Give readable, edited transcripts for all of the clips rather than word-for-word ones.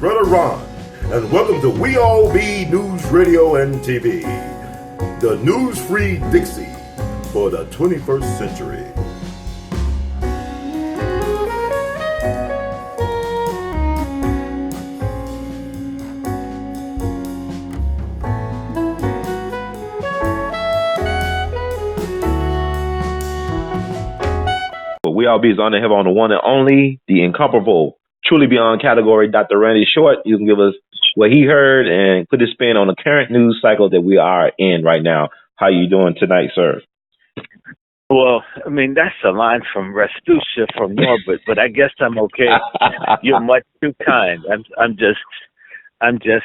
Brother Ron, and welcome to We All Be News Radio and TV, the news-free Dixie for the 21st century. We all be is on the have on the one and only, the incomparable, truly beyond category, Dr. Randy Short. You can give us what he heard and put his spin on the current news cycle that we are in right now. How you doing tonight, sir? Well, I mean, that's a line from Restucia from Norbert, but I guess I'm okay. You're much too kind. I'm just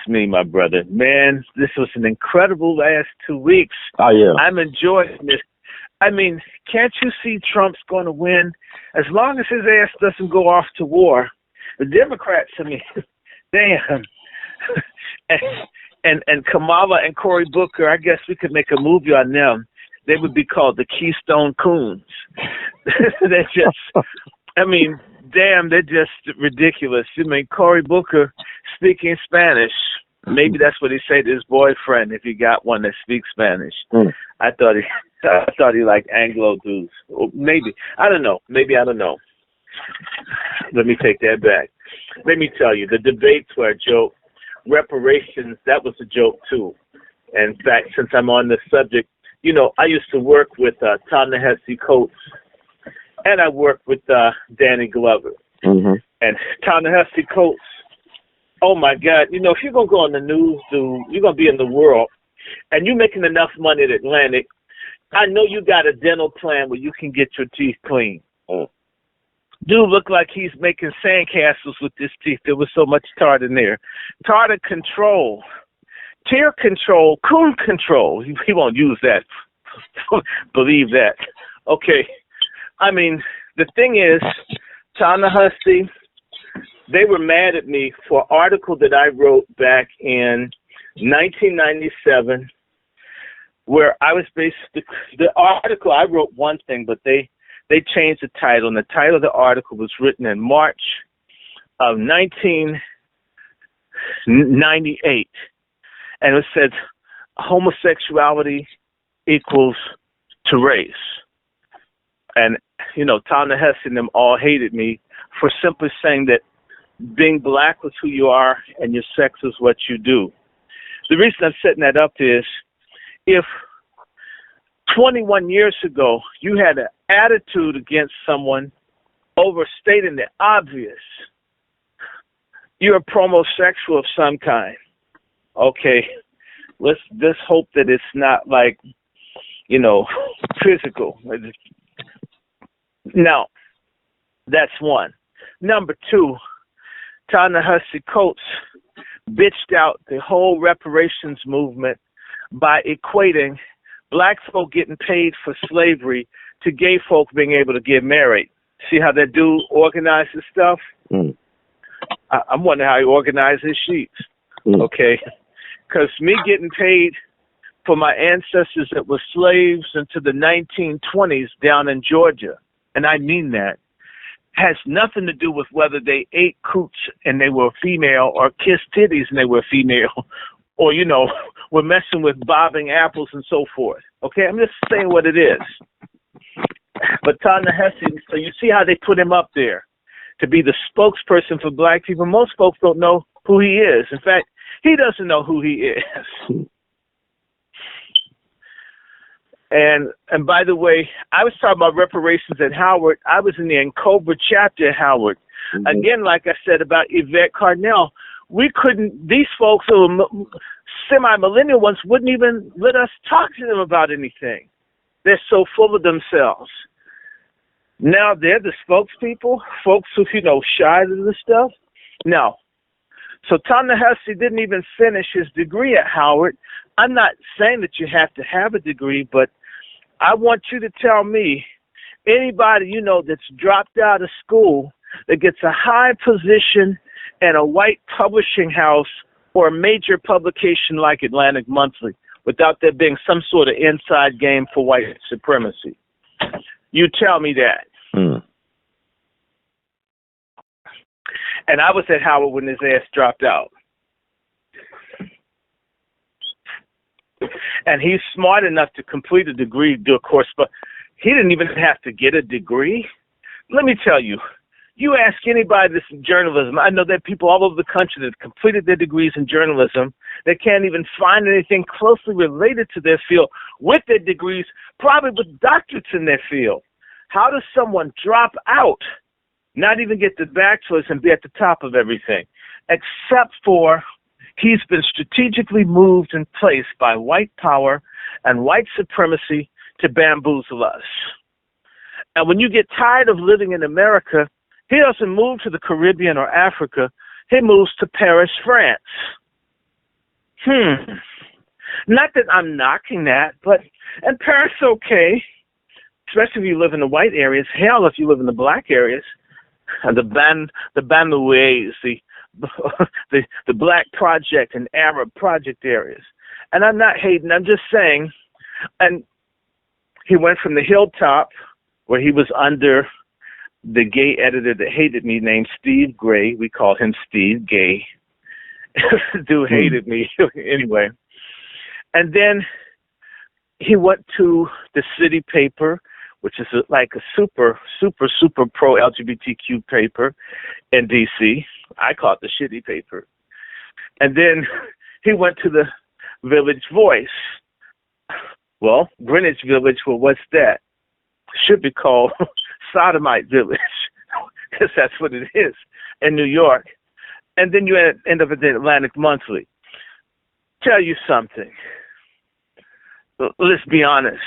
me, my brother. Man, this was an incredible last 2 weeks. Oh, yeah. I'm enjoying this. I mean, can't you see Trump's going to win? As long as his ass doesn't go off to war, the Democrats, I mean, damn. and Kamala and Cory Booker, I guess we could make a movie on them. They would be called the Keystone Coons. They're just, I mean, damn, they're just ridiculous. I mean, Cory Booker speaking Spanish. Maybe that's what he said to his boyfriend if he got one that speaks Spanish. I thought he liked Anglo dudes. Or maybe. I don't know. Maybe I don't know. Let me take that back. Let me tell you, the debates were a joke. Reparations, that was a joke too. And in fact, since I'm on this subject, you know, I used to work with Ta-Nehisi Coates, and I worked with Danny Glover. Mm-hmm. And Ta-Nehisi Coates, oh my God, you know, if you're going to go on the news, dude, you're going to be in the world, and you're making enough money at Atlantic, I know you got a dental plan where you can get your teeth clean. Dude looked like he's making sandcastles with his teeth. There was so much tartar in there. Tartar control, tear control, coon control. He won't use that. Believe that. Okay. I mean, the thing is, Ta-Nehisi, they were mad at me for an article that I wrote back in 1997 where I was basically, the article, I wrote one thing, but they changed the title, and the title of the article was written in March of 1998, and it said, homosexuality equals to race. And, you know, Ta-Nehisi and them all hated me for simply saying that being black was who you are and your sex is what you do. The reason I'm setting that up is if 21 years ago you had an attitude against someone overstating the obvious, you're a promosexual of some kind. Okay, let's just hope that it's not like, you know, physical. Now, that's one. Number two, Ta-Nehisi Coates bitched out the whole reparations movement by equating black folk getting paid for slavery to gay folk being able to get married. See how that dude organizes stuff? I'm wondering how he organized his sheets. Okay? Because me getting paid for my ancestors that were slaves into the 1920s down in Georgia, and I mean that, has nothing to do with whether they ate cooch and they were female or kissed titties and they were female or, you know, were messing with bobbing apples and so forth. Okay, I'm just saying what it is. But Ta-Nehisi, so you see how they put him up there to be the spokesperson for black people. Most folks don't know who he is. In fact, he doesn't know who he is. And by the way, I was talking about reparations at Howard. I was in the Cobra chapter at Howard. Mm-hmm. Again, like I said about Yvette Carnell, we couldn't, these folks who were semi-millennial ones wouldn't even let us talk to them about anything. They're so full of themselves. Now they're the spokespeople, folks who, you know, shy of this stuff. No. So Ta-Nehisi didn't even finish his degree at Howard. I'm not saying that you have to have a degree, but I want you to tell me anybody you know that's dropped out of school that gets a high position in a white publishing house or a major publication like Atlantic Monthly without there being some sort of inside game for white supremacy. You tell me that. And I was at Howard when his ass dropped out. And he's smart enough to complete a degree, do a course, but he didn't even have to get a degree. Let me tell you, you ask anybody this in journalism, I know there are people all over the country that have completed their degrees in journalism. They can't even find anything closely related to their field with their degrees, probably with doctorates in their field. How does someone drop out, not even get the bachelor's and be at the top of everything? Except for he's been strategically moved in place by white power and white supremacy to bamboozle us. And when you get tired of living in America, he doesn't move to the Caribbean or Africa. He moves to Paris, France. Not that I'm knocking that, but, and Paris is okay, especially if you live in the white areas. Hell, if you live in the black areas, and the Banoués, the Black Project and Arab Project areas. And I'm not hating, I'm just saying, and he went from the hilltop, where he was under the gay editor that hated me named Steve Gray. We call him Steve Gay. Dude hated me anyway. And then he went to the city paper, which is like a super pro-LGBTQ paper in D.C. I call it the shitty paper. And then he went to the Village Voice. Well, Greenwich Village, well, what's that? Should be called Sodomite Village, because that's what it is in New York. And then you end up at the Atlantic Monthly. Tell you something. Let's be honest.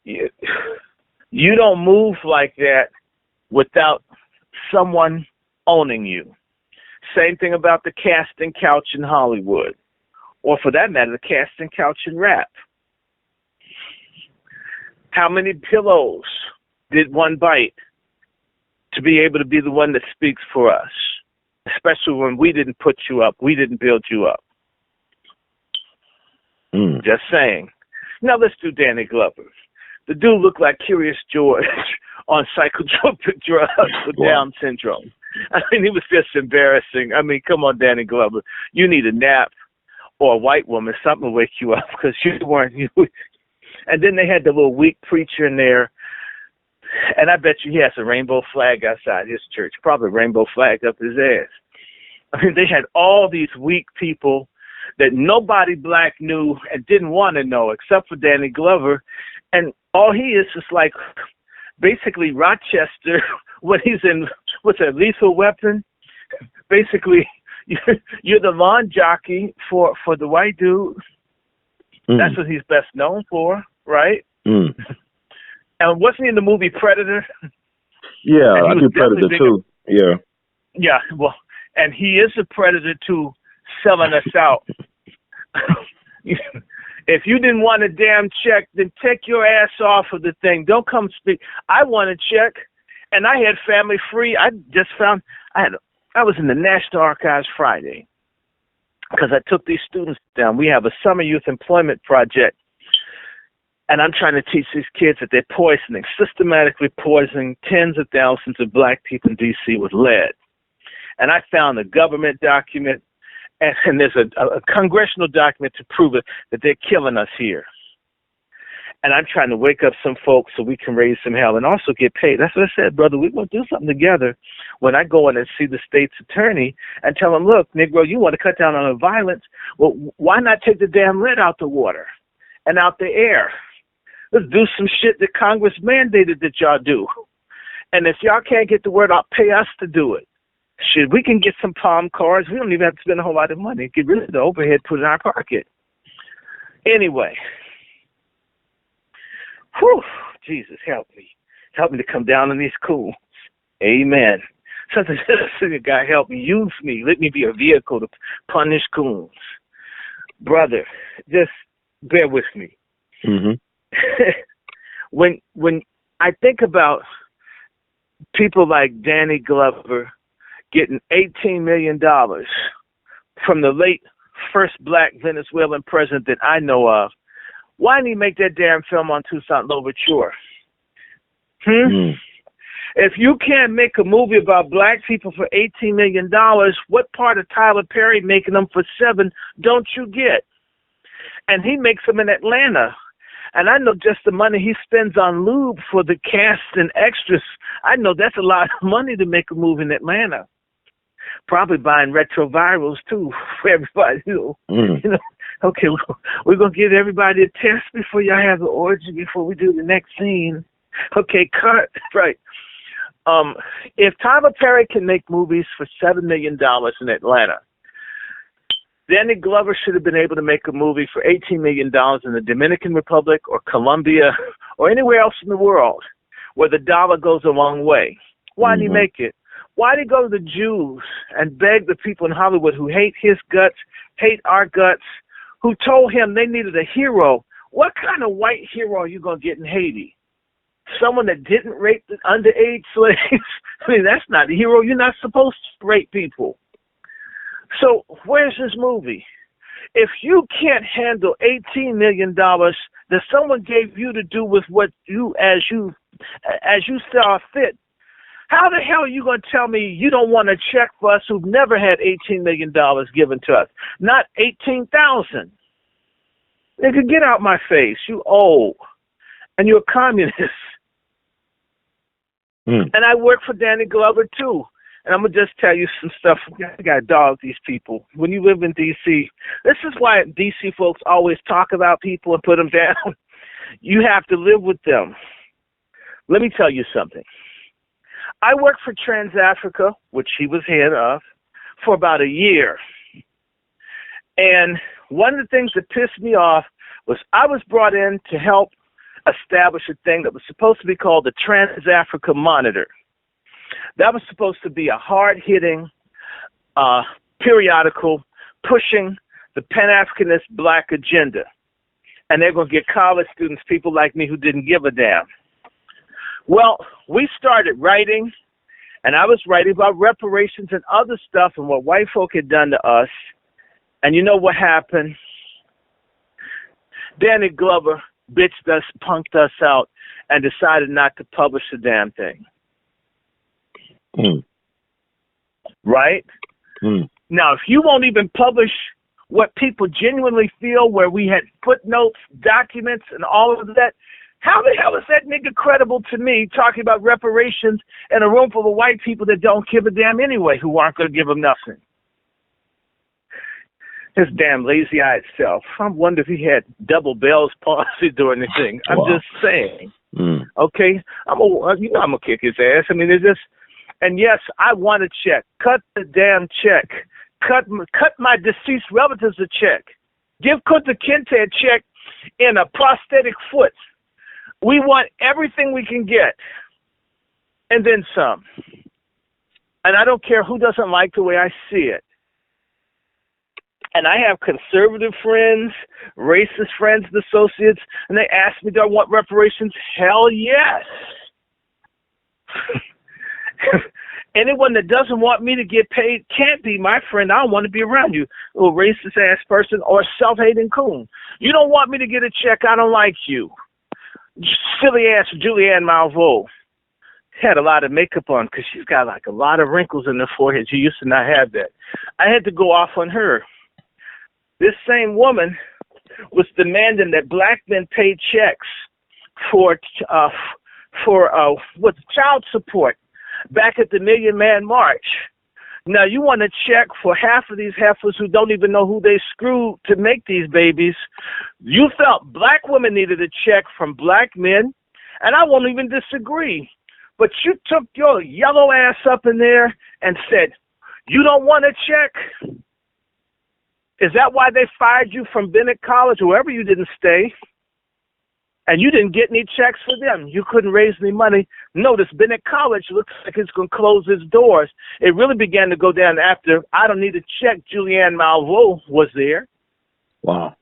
You don't move like that without someone owning you. Same thing about the casting couch in Hollywood, or for that matter, the casting couch in rap. How many pillows did one bite to be able to be the one that speaks for us? Especially when we didn't put you up, we didn't build you up. Just saying. Now let's do Danny Glover. The dude looked like Curious George on psychotropic drugs with Down syndrome. I mean, he was just embarrassing. I mean, come on, Danny Glover. You need a nap or a white woman, something to wake you up, because you weren't. And then they had the little weak preacher in there, and I bet you he has a rainbow flag outside his church, probably a rainbow flag up his ass. I mean, they had all these weak people that nobody black knew and didn't want to know except for Danny Glover. And all he is like basically Rochester when he's in, what's that, Lethal Weapon? Basically, you're the lawn jockey for the white dude. That's what he's best known for, right? And wasn't he in the movie Predator? Yeah, I do Predator too. Yeah. Yeah, well, and he is a predator too, selling us out. If you didn't want a damn check, then take your ass off of the thing. Don't come speak. I want a check, and I had family free. I just found I was in the National Archives Friday, because I took these students down. We have a summer youth employment project, and I'm trying to teach these kids that they're systematically poisoning tens of thousands of black people in D.C. with lead. And I found a government document, and there's a congressional document to prove it, that they're killing us here. And I'm trying to wake up some folks so we can raise some hell and also get paid. That's what I said, brother. We're going to do something together. When I go in and see the state's attorney and tell him, look, Negro, you want to cut down on the violence. Well, why not take the damn lead out the water and out the air? Let's do some shit that Congress mandated that y'all do. And if y'all can't get the word out, pay us to do it. Shit, we can get some palm cars. We don't even have to spend a whole lot of money. Get rid of the overhead, put it in our pocket. Anyway. Whew, Jesus, help me. Help me to come down on these coons. Amen. Something God help me, use me. Let me be a vehicle to punish coons. Brother, just bear with me. When I think about people like Danny Glover getting $18 million from the late first black Venezuelan president that I know of, why didn't he make that damn film on Toussaint Louverture? If you can't make a movie about black people for $18 million, what part of Tyler Perry making them for $7 don't you get? And he makes them in Atlanta. And I know just the money he spends on lube for the cast and extras, I know that's a lot of money to make a movie in Atlanta. Probably buying retrovirals, too, for everybody. You know, okay, we're going to give everybody a test before y'all have the orgy, before we do the next scene. Okay, cut. Right. If Tyler Perry can make movies for $7 million in Atlanta, Danny Glover should have been able to make a movie for $18 million in the Dominican Republic or Colombia or anywhere else in the world where the dollar goes a long way. Why did he make it? Why did he go to the Jews and beg the people in Hollywood who hate his guts, hate our guts, who told him they needed a hero? What kind of white hero are you going to get in Haiti? Someone that didn't rape the underage slaves? I mean, that's not a hero. You're not supposed to rape people. So where's this movie? If you can't handle $18 million that someone gave you to do with what you, as you saw fit, how the hell are you going to tell me you don't want a check for us who've never had $18 million given to us? Not $18,000. Nigga, get out my face. You old. And you're a communist. And I work for Danny Glover, too. And I'm going to just tell you some stuff. I got to dog these people. When you live in D.C., this is why D.C. folks always talk about people and put them down. You have to live with them. Let me tell you something. I worked for TransAfrica, which he was head of, for about a year. And one of the things that pissed me off was I was brought in to help establish a thing that was supposed to be called the TransAfrica Monitor. That was supposed to be a hard-hitting periodical pushing the Pan-Africanist black agenda. And they're going to get college students, people like me who didn't give a damn. Well, we started writing, and I was writing about reparations and other stuff and what white folk had done to us. And you know what happened? Danny Glover bitched us, punked us out, and decided not to publish the damn thing. Right? Now, if you won't even publish what people genuinely feel, where we had footnotes, documents, and all of that, how the hell is that nigga credible to me talking about reparations in a room full of white people that don't give a damn anyway, who aren't going to give him nothing? His damn lazy-eyed self. I wonder if he had double Bell's palsy during the thing. I'm just saying. Okay? I'm going to kick his ass. I mean, it's just... And yes, I want a check. Cut the damn check. Cut my deceased relatives a check. Give Kunta Kinte a check in a prosthetic foot. We want everything we can get. And then some. And I don't care who doesn't like the way I see it. And I have conservative friends, racist friends and associates, and they ask me, do I want reparations? Hell yes. Anyone that doesn't want me to get paid can't be my friend. I don't want to be around you, little racist ass person or self-hating coon. You don't want me to get a check, I don't like you. Silly ass Julianne Malveaux had a lot of makeup on because she's got like a lot of wrinkles in her forehead. She used to not have that. I had to go off on her. This same woman was demanding that black men pay checks for child support back at the Million Man March. Now, you want to check for half of these heifers who don't even know who they screwed to make these babies. You felt black women needed a check from black men, and I won't even disagree. But you took your yellow ass up in there and said, you don't want a check? Is that why they fired you from Bennett College, or wherever you didn't stay? And you didn't get any checks for them. You couldn't raise any money. Notice Bennett College looks like it's going to close its doors. It really began to go down after I Don't Need a Check, Julianne Malveaux was there. Wow.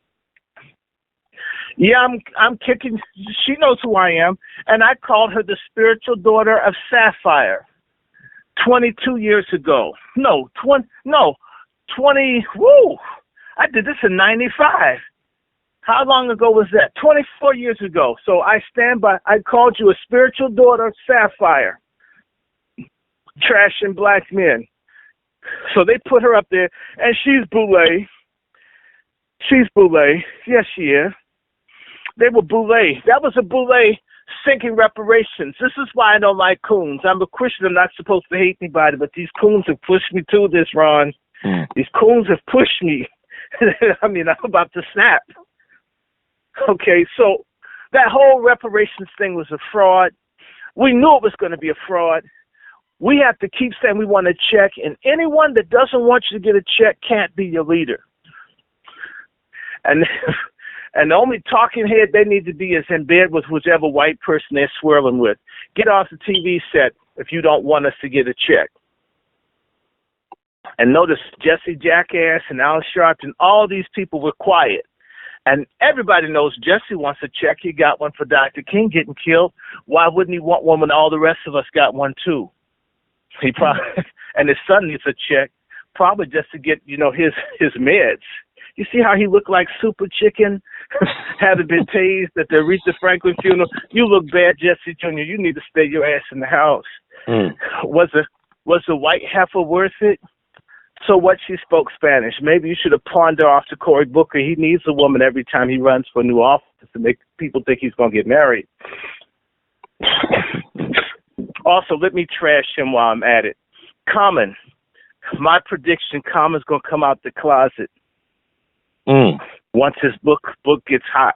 Yeah, I'm kicking. She knows who I am. And I called her the spiritual daughter of Sapphire 22 years ago. 20, woo. I did this in 95. How long ago was that? 24 years ago. So I stand by. I called you a spiritual daughter of Sapphire trashing black men. So they put her up there, and she's boule. She's boule. Yes, she is. They were boule. That was a boule sinking reparations. This is why I don't like coons. I'm a Christian. I'm not supposed to hate anybody, but these coons have pushed me to this, Ron. These coons have pushed me. I mean, I'm about to snap. Okay, so that whole reparations thing was a fraud. We knew it was going to be a fraud. We have to keep saying we want a check, and anyone that doesn't want you to get a check can't be your leader. And the only talking head they need to be is in bed with whichever white person they're swirling with. Get off the TV set if you don't want us to get a check. And notice Jesse Jackass and Al Sharpton, all these people were quiet. And everybody knows Jesse wants a check. He got one for Dr. King getting killed. Why wouldn't he want one when all the rest of us got one too? He probably, and his son needs a check, probably just to get, his meds. You see how he looked like Super Chicken, having been tased at the Aretha Franklin funeral? You look bad, Jesse Jr. You need to stay your ass in the house. Was the white heifer worth it? So what, she spoke Spanish. Maybe you should have pawned her off to Cory Booker. He needs a woman every time he runs for a new office to make people think he's going to get married. Also, let me trash him while I'm at it. Common. My prediction, Common's going to come out the closet once his book gets hot.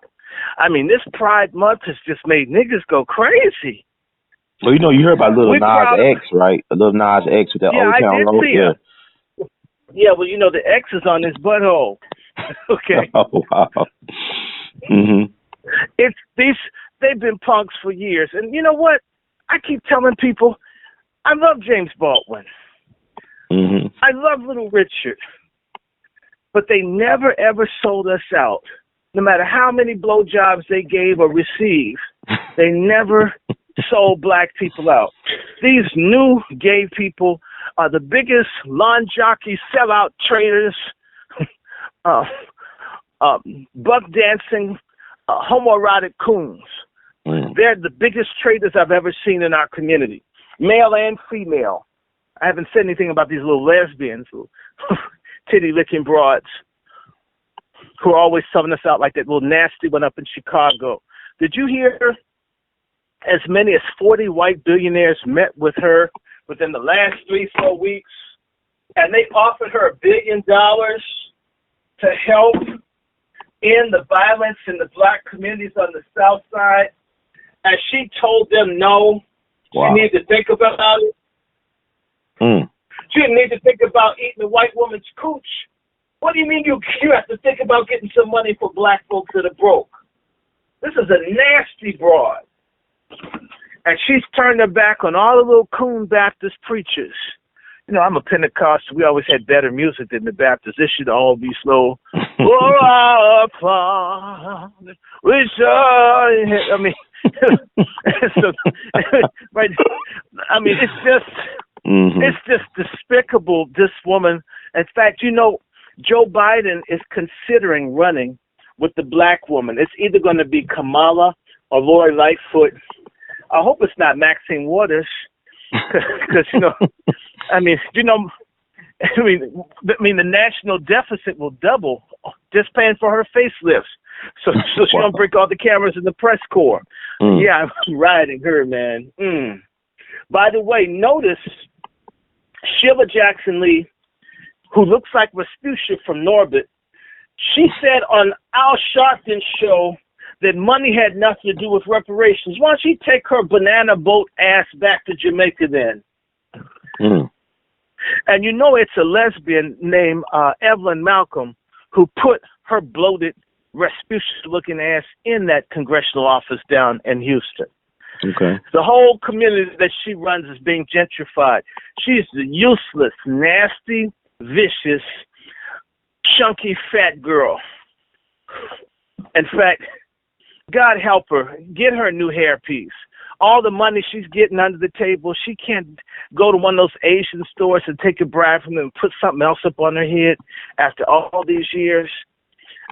I mean, this Pride Month has just made niggas go crazy. Well, you heard about Lil Nas X, right? Lil Nas X with that Old Town Road. Yeah. Yeah, well, the X is on his butthole. Okay. Oh, wow. They've been punks for years. And you know what? I keep telling people, I love James Baldwin. I love Little Richard. But they never, ever sold us out. No matter how many blowjobs they gave or received, they never sold black people out. These new gay people are the biggest lawn jockey sellout traders, buck dancing, homoerotic coons. They're the biggest traders I've ever seen in our community, male and female. I haven't said anything about these little lesbians, titty licking broads, who are always selling us out like that little nasty one up in Chicago. Did you hear as many as 40 white billionaires met with her within the last 3-4 weeks, and they offered her $1 billion to help end the violence in the black communities on the South Side, and she told them no. Wow. She needed to think about it. She didn't need to think about eating a white woman's cooch. What do you mean you have to think about getting some money for black folks that are broke? This is a nasty broad. And she's turned her back on all the little coon Baptist preachers. I'm a Pentecostal. We always had better music than the Baptists. This should all be slow. Right. I mean, it's just despicable, this woman. In fact, Joe Biden is considering running with the black woman. It's either going to be Kamala or Lori Lightfoot. I hope it's not Maxine Waters, because the national deficit will double just paying for her facelifts, so she don't break all the cameras in the press corps. Yeah, I'm riding her, man. By the way, notice Sheila Jackson Lee, who looks like Rasputia from Norbit, she said on Al Sharpton's show that money had nothing to do with reparations. Why don't she take her banana boat ass back to Jamaica then? And it's a lesbian named Evelyn Malcolm who put her bloated, Rasputia-looking ass in that congressional office down in Houston. Okay. The whole community that she runs is being gentrified. She's the useless, nasty, vicious, chunky, fat girl. In fact, God help her, get her a new hairpiece. All the money she's getting under the table, she can't go to one of those Asian stores and take a bribe from them and put something else up on her head after all these years.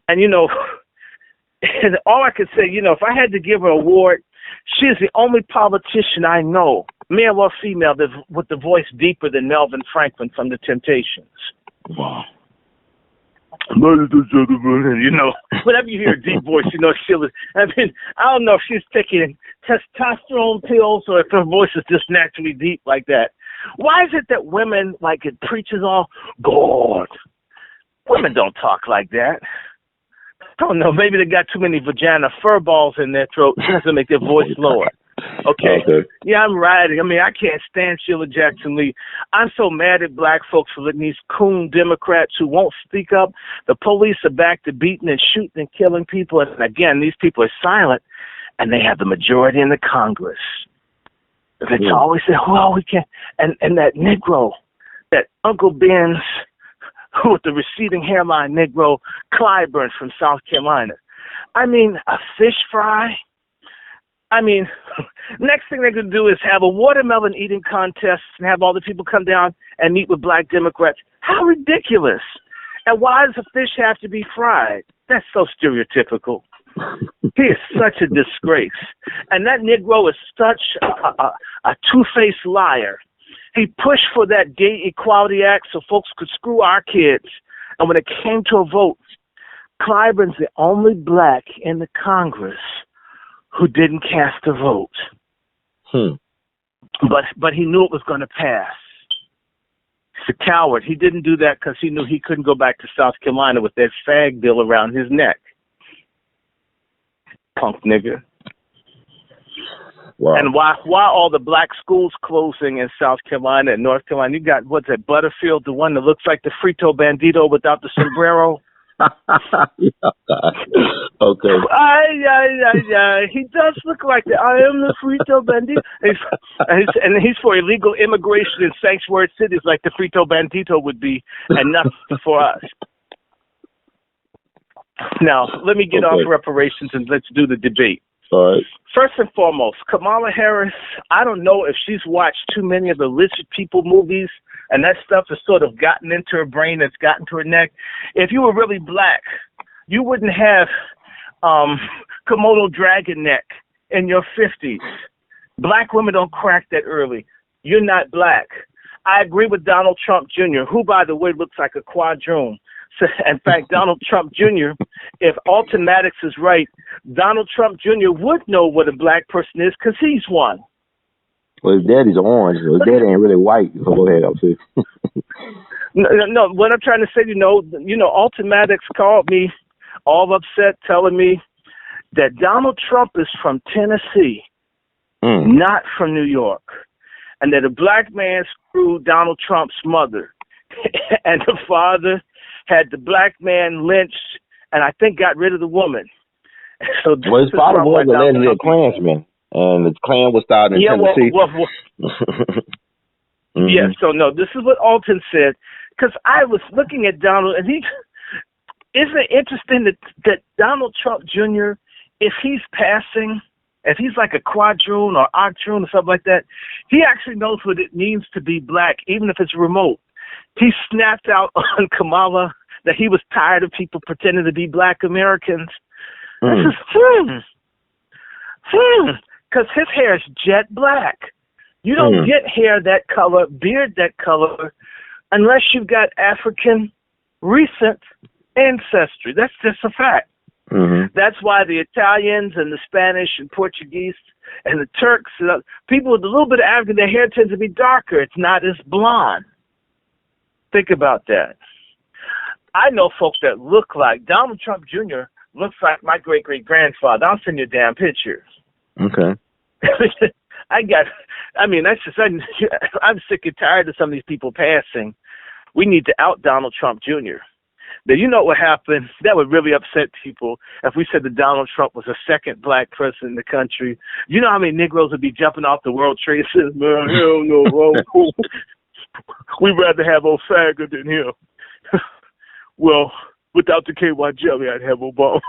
And, and all I could say, if I had to give her an award, she's the only politician I know male or female, with the voice deeper than Melvin Franklin from The Temptations. Wow. Ladies and gentlemen, you know, whenever you hear a deep voice, you know I mean, I don't know if she's taking testosterone pills or if her voice is just naturally deep like that. Why is it that women, like, it preaches all, God? Women don't talk like that. I don't know, maybe they got too many vagina fur balls in their throat. It doesn't make their voice lower. Okay. Yeah, I'm riding. I mean, I can't stand Sheila Jackson Lee. I'm so mad at black folks for letting these coon Democrats who won't speak up. The police are back to beating and shooting and killing people. And again, these people are silent, and they have the majority in the Congress. It's always say, well, we can't. And that Negro, that Uncle Ben's with the receding hairline Negro, Clyburn from South Carolina. I mean, a fish fry. I mean, next thing they're going to do is have a watermelon eating contest and have all the people come down and meet with black Democrats. How ridiculous. And why does a fish have to be fried? That's so stereotypical. He is such a disgrace. And that Negro is such a two-faced liar. He pushed for that Gay Equality Act so folks could screw our kids. And when it came to a vote, Clyburn's the only black in the Congress who didn't cast a vote. But he knew it was going to pass. He's a coward. He didn't do that because he knew he couldn't go back to South Carolina with that fag bill around his neck. Punk nigga. Wow. And why all the black schools closing in South Carolina and North Carolina? You got, what's that, Butterfield, the one that looks like the Frito Bandito without the sombrero? Okay. He does look like that. I am the Frito Bandito. And he's for illegal immigration in sanctuary cities like the Frito Bandito would be, and nothing for us. Now, let me get off reparations and let's do the debate. All right. First and foremost, Kamala Harris, I don't know if she's watched too many of the Lizard People movies, and that stuff has sort of gotten into her brain, it's gotten to her neck. If you were really black, you wouldn't have Komodo dragon neck in your 50s. Black women don't crack that early. You're not black. I agree with Donald Trump Jr., who, by the way, looks like a quadroon. So, in fact, Donald Trump Jr., if Alton Maddox is right, Donald Trump Jr. would know what a black person is because he's one. Well, his daddy's orange. Well, his daddy ain't really white. So go ahead, I'm No, what I'm trying to say, Alton Maddox called me all upset, telling me that Donald Trump is from Tennessee, not from New York, and that a black man screwed Donald Trump's mother, and the father had the black man lynched, and I think got rid of the woman. So his father was a legendary Klansman, and the Klan was started in Tennessee. Yeah, so no, this is what Alton said, because I was looking at Donald, and isn't it interesting that Donald Trump Jr., if he's passing, if he's like a quadroon or octroon or something like that, he actually knows what it means to be black, even if it's remote. He snapped out on Kamala that he was tired of people pretending to be black Americans. This is because his hair is jet black. You don't get hair that color, beard that color, unless you've got African recent ancestry. That's just a fact. That's why the Italians and the Spanish and Portuguese and the Turks, people with a little bit of African, their hair tends to be darker. It's not as blonde. Think about that. I know folks that look like Donald Trump Jr. looks like my great-great-grandfather. I'll send you a damn picture. Okay. I'm sick and tired of some of these people passing. We need to out Donald Trump Jr. Now, you know what happened? That would really upset people if we said that Donald Trump was the second black president in the country. You know how many Negroes would be jumping off the World Trade Center? Man, hell no, we'd rather have Osaga than him. Well, without the KY jelly, I'd have Obama.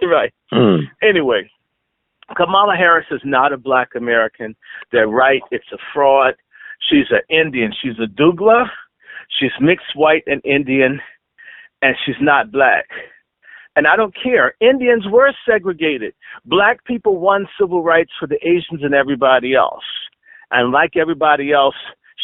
Right. Anyway, Kamala Harris is not a black American. They're right. It's a fraud. She's an Indian. She's a Dougla. She's mixed white and Indian, and she's not black. And I don't care. Indians were segregated. Black people won civil rights for the Asians and everybody else. And like everybody else,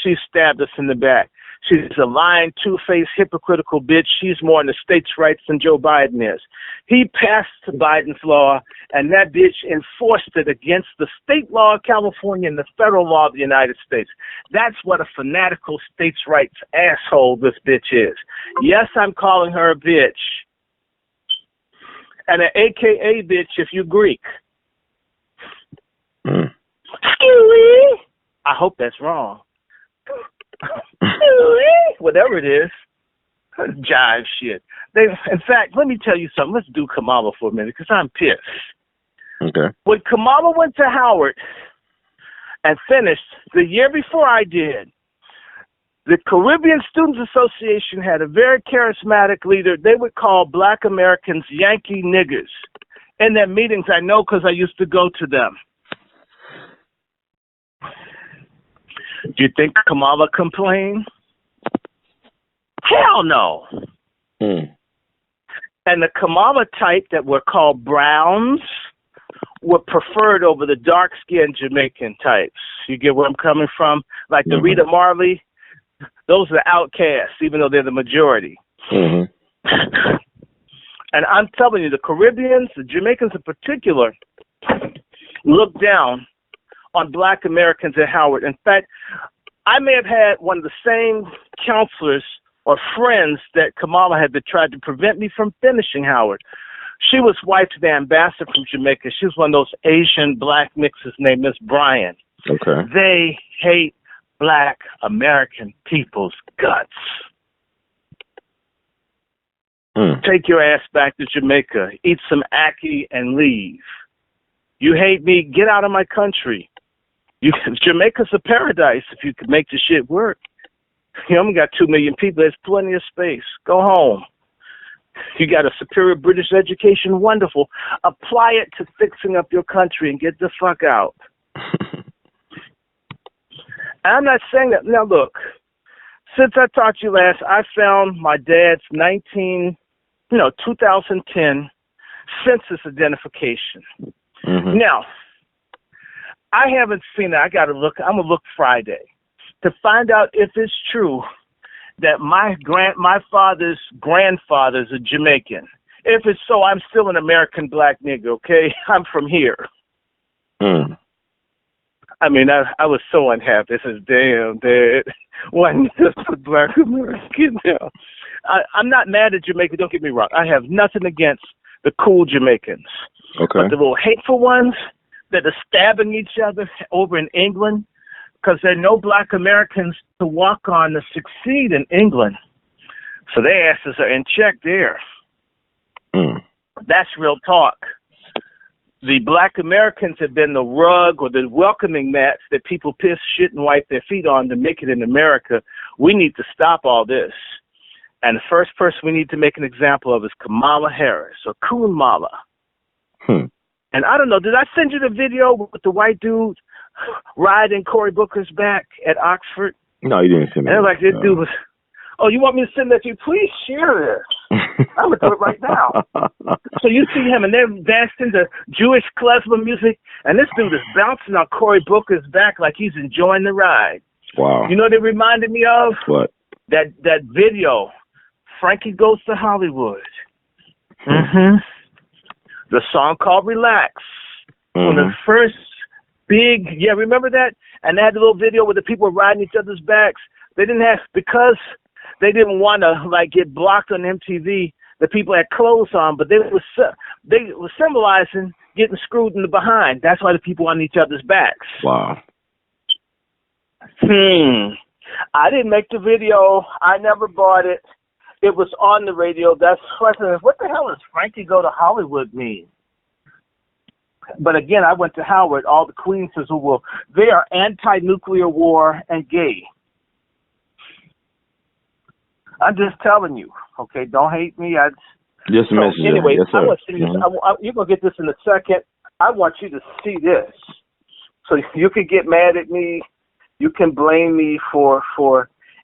she stabbed us in the back. She's a lying, two-faced, hypocritical bitch. She's more in the states' rights than Joe Biden is. He passed Biden's law, and that bitch enforced it against the state law of California and the federal law of the United States. That's what a fanatical states' rights asshole this bitch is. Yes, I'm calling her a bitch. And an AKA bitch if you Greek. Excuse me. I hope that's wrong. Whatever it is. Jive shit. In fact, let me tell you something. Let's do Kamala for a minute because I'm pissed. Okay. When Kamala went to Howard and finished the year before I did, the Caribbean Students Association had a very charismatic leader. They would call Black Americans Yankee niggers. In their meetings, I know because I used to go to them. Do you think Kamala complained? Hell no. And the Kamala type that were called Browns were preferred over the dark-skinned Jamaican types. You get where I'm coming from? Like the Rita Marley, those are outcasts, even though they're the majority. And I'm telling you, the Caribbeans, the Jamaicans in particular, look down on Black Americans at Howard. In fact, I may have had one of the same counselors or friends that Kamala had that tried to prevent me from finishing Howard. She was wife to the ambassador from Jamaica. She was one of those Asian black mixes named Miss Bryan. Okay. They hate Black American people's guts. Take your ass back to Jamaica, eat some ackee, and leave. You hate me, get out of my country. Jamaica's a paradise if you could make the shit work. You only got 2 million people. There's plenty of space. Go home. You got a superior British education. Wonderful. Apply it to fixing up your country and get the fuck out. I'm not saying that. Now, look, since I talked to you last, I found my dad's 2010 census identification. Now, I haven't seen it. I got to look. I'm going to look Friday to find out if it's true that my father's grandfather's a Jamaican. If it's so, I'm still an American black nigga, okay? I'm from here. I mean, I was so unhappy. I said, damn, Dad, why just a black American now? I'm not mad at Jamaica, don't get me wrong. I have nothing against the cool Jamaicans. Okay. But the little hateful ones that are stabbing each other over in England, because there are no Black Americans to walk on to succeed in England. So their asses are in check there. That's real talk. The Black Americans have been the rug or the welcoming mats that people piss, shit, and wipe their feet on to make it in America. We need to stop all this. And the first person we need to make an example of is Kamala Harris, or Coon Mala. And I don't know, did I send you the video with the white dude riding Cory Booker's back at Oxford? No, you didn't send me. And like this dude was, oh, you want me to send that to you? Please share this. I'm going to do it right now. So you see him, and they're dancing to Jewish klezmer music, and this dude is bouncing on Cory Booker's back like he's enjoying the ride. Wow. You know what it reminded me of? What? That video, Frankie Goes to Hollywood. The song called Relax. When the first big, remember that? And they had the little video where the people were riding each other's backs. They didn't have, because they didn't want to like get blocked on MTV, the people had clothes on, but they were symbolizing getting screwed in the behind. That's why the people on each other's backs. Wow. I didn't make the video. I never bought it. It was on the radio. That's what the hell does Frankie Go to Hollywood mean? But again, I went to Howard. All the queens says, well, they are anti-nuclear war and gay. I'm just telling you, okay? Don't hate me. Just a message. Anyway, yes, I want to see this. You're going to get this in a second. I want you to see this. So you can get mad at me. You can blame me for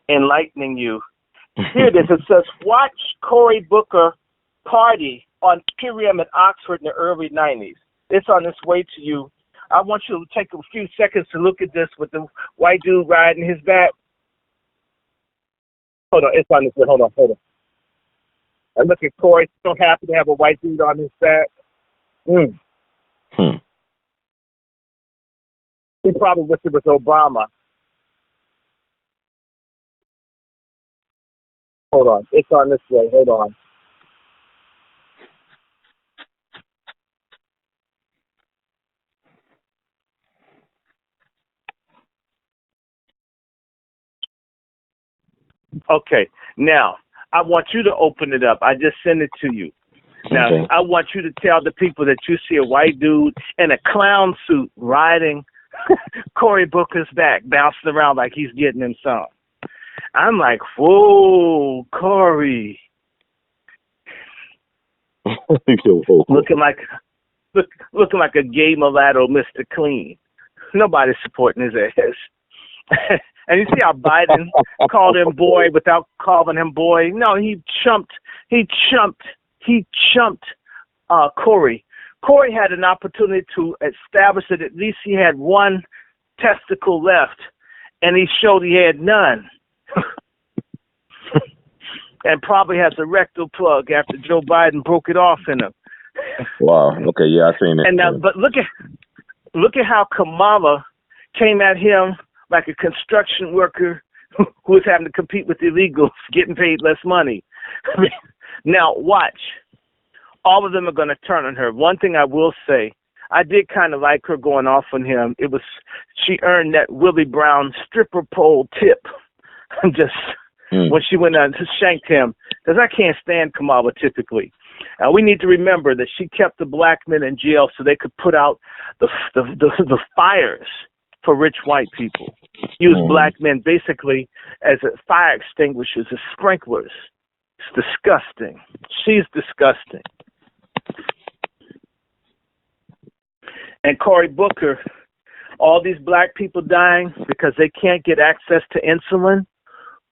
enlightening you. Here it is. It says, watch Cory Booker party on Pirium at Oxford in the early 90s. It's on its way to you. I want you to take a few seconds to look at this with the white dude riding his back. Hold on, it's on this way. Hold on. And look at Corey, so happy to have a white dude on his back. He probably wish it was Obama. Hold on, it's on this way. Hold on. Okay, now I want you to open it up. I just sent it to you. Now, Okay. I want you to tell the people that you see a white dude in a clown suit riding Cory Booker's back, bouncing around like he's getting him some. I'm like, whoa, Cory. Looking like a gay mulatto, Mr. Clean. Nobody's supporting his ass. And you see how Biden called him boy without calling him boy? No, he chumped Cory. Cory had an opportunity to establish that at least he had one testicle left, and he showed he had none. And probably has a rectal plug after Joe Biden broke it off in him. Wow. Okay. Yeah, I seen it. And now, but look at how Kamala came at him like a construction worker who was having to compete with illegals, getting paid less money. Now, watch. All of them are going to turn on her. One thing I will say, I did kind of like her going off on him. She earned that Willie Brown stripper pole tip. When she went out and shanked him, because I can't stand Kamala typically. We need to remember that she kept the black men in jail so they could put out the fires for rich white people. Use black men basically as fire extinguishers, as sprinklers. It's disgusting. She's disgusting. And Cory Booker, all these black people dying because they can't get access to insulin.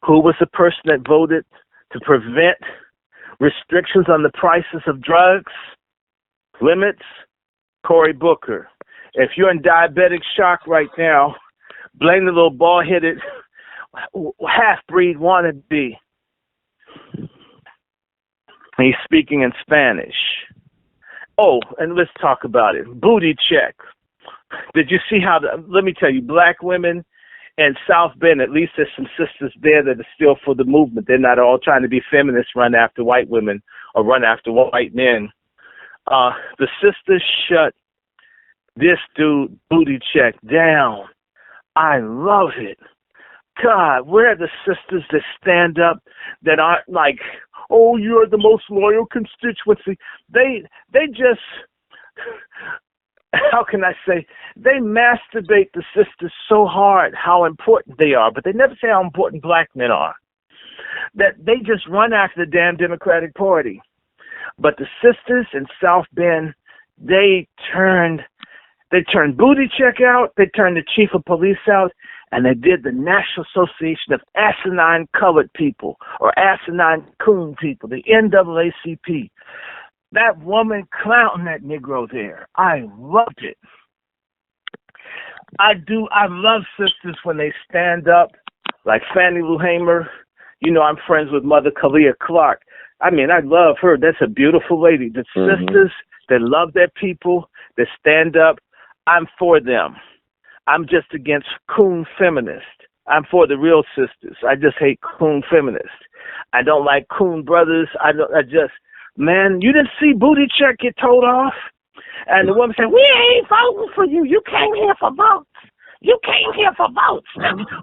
Who was the person that voted to prevent restrictions on the prices of drugs, limits? Cory Booker. If you're in diabetic shock right now, blame the little bald-headed half-breed wannabe. He's speaking in Spanish. Oh, and let's talk about it. Booty check. Did you see how, let me tell you, black women in South Bend, at least there's some sisters there that are still for the movement. They're not all trying to be feminists, run after white women or run after white men. The sisters shut this dude booty check down. I love it. God, where are the sisters that stand up that aren't like, oh, you're the most loyal constituency? They just, how can I say, they masturbate the sisters so hard how important they are, but they never say how important black men are. That they just run after the damn Democratic Party. But the sisters in South Bend, they turned booty check out, they turned the chief of police out, and they did the National Association of Asinine Colored People, or Asinine Coon People, the NAACP. That woman clowning that Negro there, I loved it. I love sisters when they stand up, like Fannie Lou Hamer. You know, I'm friends with Mother Kalia Clark. I mean, I love her. That's a beautiful lady. The sisters that love their people, that stand up, I'm for them. I'm just against coon feminists. I'm for the real sisters. I just hate coon feminists. I don't like coon brothers. Man, you didn't see booty check get told off? And the woman said, we ain't voting for you. You came here for votes. You came here for votes.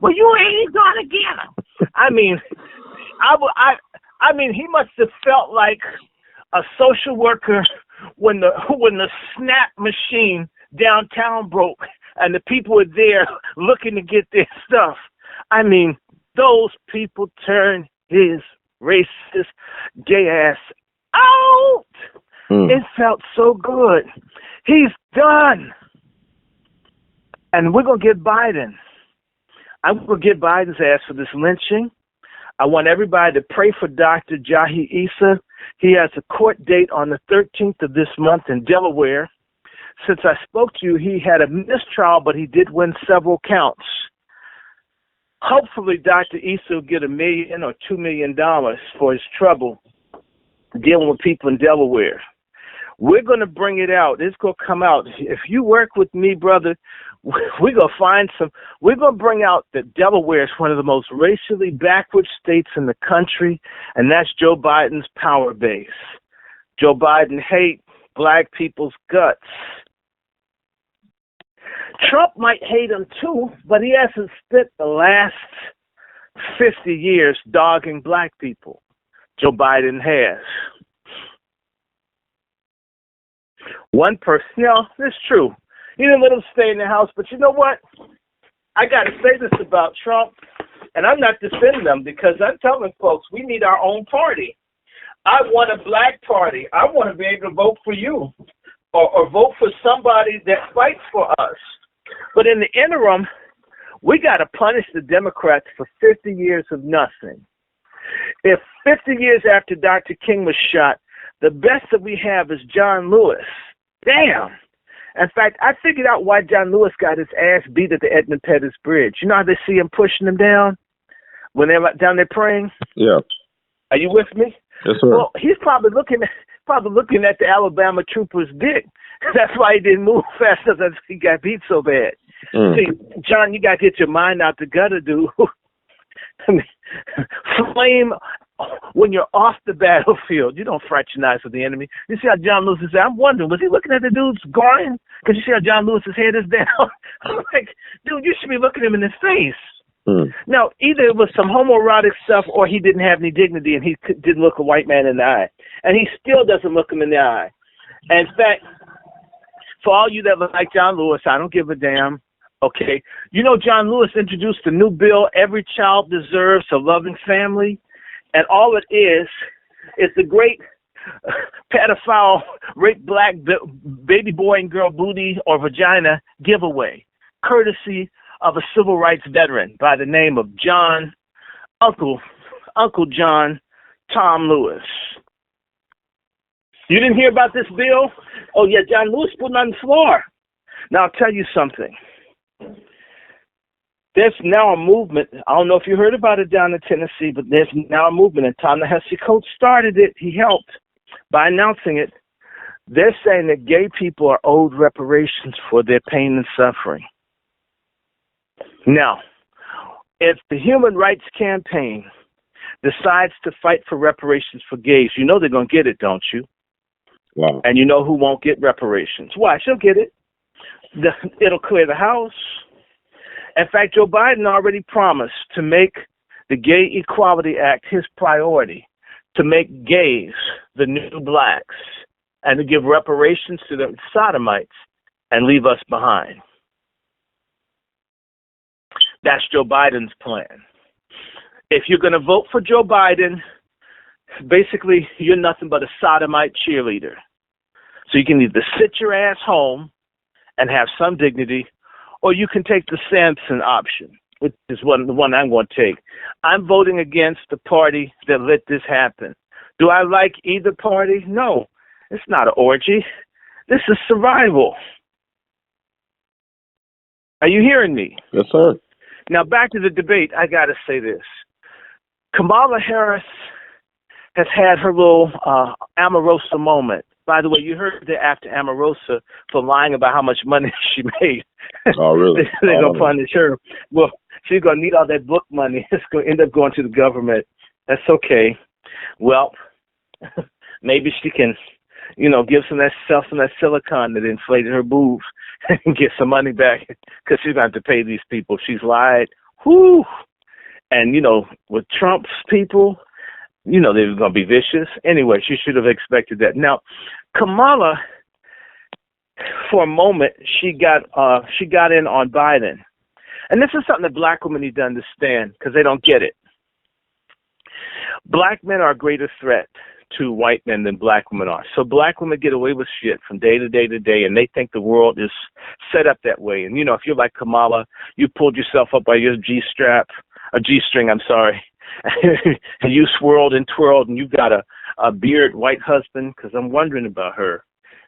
Well, you ain't gonna get them. I mean, I mean, he must have felt like a social worker when the snap machine downtown broke and the people were there looking to get their stuff. I mean, those people turned his racist gay ass out. It felt so good. He's done. And we're going to get Biden. I'm going to get Biden's ass for this lynching. I want everybody to pray for Dr. Jahi Issa. He has a court date on the 13th of this month in Delaware. Since I spoke to you, he had a mistrial, but he did win several counts. Hopefully, Dr. Issa will get $1 million or $2 million for his trouble dealing with people in Delaware. We're going to bring it out. It's going to come out. If you work with me, brother, we're going to we're going to bring out that Delaware is one of the most racially backward states in the country, and that's Joe Biden's power base. Joe Biden hates black people's guts. Trump might hate him too, but he hasn't spent the last 50 years dogging black people. Joe Biden has. One person, it's true. He didn't let him stay in the house, but you know what? I got to say this about Trump, and I'm not defending him because I'm telling folks we need our own party. I want a black party. I want to be able to vote for you or vote for somebody that fights for us. But in the interim, we got to punish the Democrats for 50 years of nothing. If 50 years after Dr. King was shot, the best that we have is John Lewis. Damn. In fact, I figured out why John Lewis got his ass beat at the Edmund Pettus Bridge. You know how they see him pushing him down when they're down there praying? Yeah. Are you with me? Yes, sir. Well, he's probably looking at the Alabama trooper's dick. That's why he didn't move fast enough. He got beat so bad. See, John, you got to get your mind out the gutter, dude. I mean, flame when you're off the battlefield. You don't fraternize with the enemy. You see how John Lewis is there? I'm wondering, was he looking at the dude's groin? Because you see how John Lewis's head is down? I'm like, dude, you should be looking him in his face. Now, either it was some homoerotic stuff or he didn't have any dignity and he didn't look a white man in the eye. And he still doesn't look him in the eye. And in fact, for all you that look like John Lewis, I don't give a damn. Okay. You know, John Lewis introduced a new bill, Every Child Deserves a Loving Family. And all it is the great pedophile, rape black baby boy and girl booty or vagina giveaway, courtesy of a civil rights veteran by the name of Uncle John Tom Lewis. You didn't hear about this bill? Oh, yeah, John Lewis put it on the floor. Now, I'll tell you something. There's now a movement. I don't know if you heard about it down in Tennessee, but there's now a movement, and Ta-Nehisi Coates started it. He helped by announcing it. They're saying that gay people are owed reparations for their pain and suffering. Now, if the Human Rights Campaign decides to fight for reparations for gays, you know they're going to get it, don't you? Wow. And you know who won't get reparations. Why? She'll get it. It'll clear the house. In fact, Joe Biden already promised to make the Gay Equality Act his priority, to make gays the new blacks, and to give reparations to the sodomites and leave us behind. That's Joe Biden's plan. If you're going to vote for Joe Biden, basically you're nothing but a sodomite cheerleader. So you can either sit your ass home and have some dignity, or you can take the Samson option, which is the one I'm going to take. I'm voting against the party that let this happen. Do I like either party? No. It's not an orgy. This is survival. Are you hearing me? Yes, sir. Now, back to the debate, I got to say this. Kamala Harris has had her little Omarosa moment. By the way, you heard that after Omarosa for lying about how much money she made. Oh, really? They're going to punish her. Well, she's going to need all that book money. It's going to end up going to the government. That's okay. Well, maybe she can, give some of that silicone that inflated her boobs and get some money back because she's going to have to pay these people. She's lied. Whoo! And, with Trump's people, they were going to be vicious. Anyway, she should have expected that. Now, Kamala, for a moment, she got in on Biden. And this is something that black women need to understand because they don't get it. Black men are a greater threat to white men than black women are. So black women get away with shit from day to day to day, and they think the world is set up that way. And, if you're like Kamala, you pulled yourself up by your G-string, and you swirled and twirled, and you got a beard white husband, because I'm wondering about her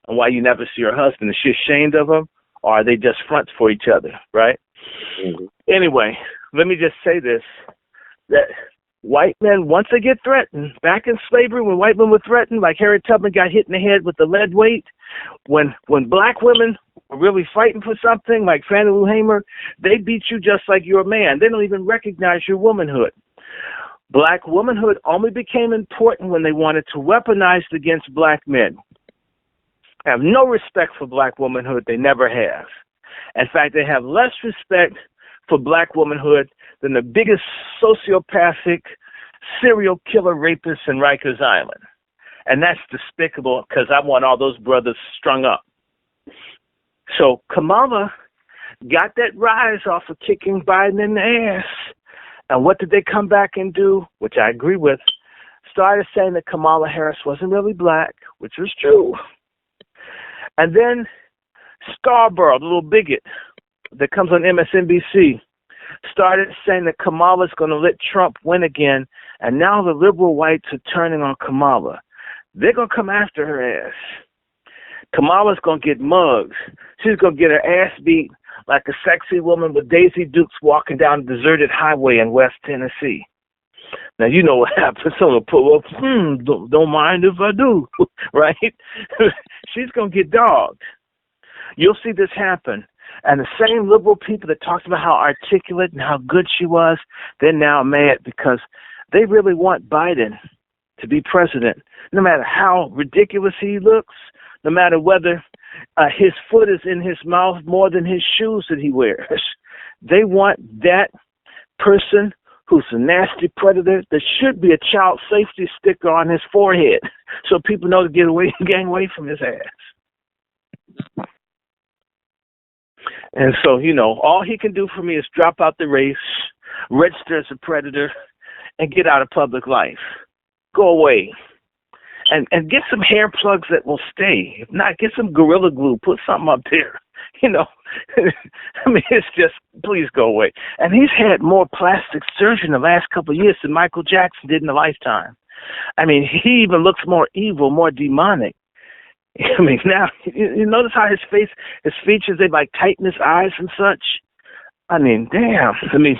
and why you never see her husband. Is she ashamed of him, or are they just fronts for each other, right? Mm-hmm. Anyway, let me just say this, that white men, once they get threatened, back in slavery, when white men were threatened, like Harriet Tubman got hit in the head with the lead weight, when black women were really fighting for something, like Fannie Lou Hamer, they beat you just like you're a man. They don't even recognize your womanhood. Black womanhood only became important when they wanted to weaponize it against black men. They have no respect for black womanhood. They never have. In fact, they have less respect for black womanhood than the biggest sociopathic serial killer rapists in Rikers Island. And that's despicable, because I want all those brothers strung up. So Kamala got that rise off of kicking Biden in the ass. And what did they come back and do, which I agree with? Started saying that Kamala Harris wasn't really black, which was true. And then Scarborough, the little bigot that comes on MSNBC, started saying that Kamala's going to let Trump win again, and now the liberal whites are turning on Kamala. They're going to come after her ass. Kamala's going to get mugged. She's going to get her ass beat like a sexy woman with Daisy Dukes walking down a deserted highway in West Tennessee. Now, you know what happens. Someone will pull up, don't mind if I do, right? She's going to get dogged. You'll see this happen. And the same liberal people that talked about how articulate and how good she was, they're now mad because they really want Biden to be president, no matter how ridiculous he looks, no matter whether his foot is in his mouth more than his shoes that he wears. They want that person who's a nasty predator. There should be a child safety sticker on his forehead so people know to gang away from his ass. And so, all he can do for me is drop out the race, register as a predator, and get out of public life. Go away. And get some hair plugs that will stay. If not, get some Gorilla Glue. Put something up there. I mean, it's just, please go away. And he's had more plastic surgery in the last couple of years than Michael Jackson did in a lifetime. I mean, he even looks more evil, more demonic. I mean, now, you notice how his features, they like tighten his eyes and such? I mean, damn. I mean,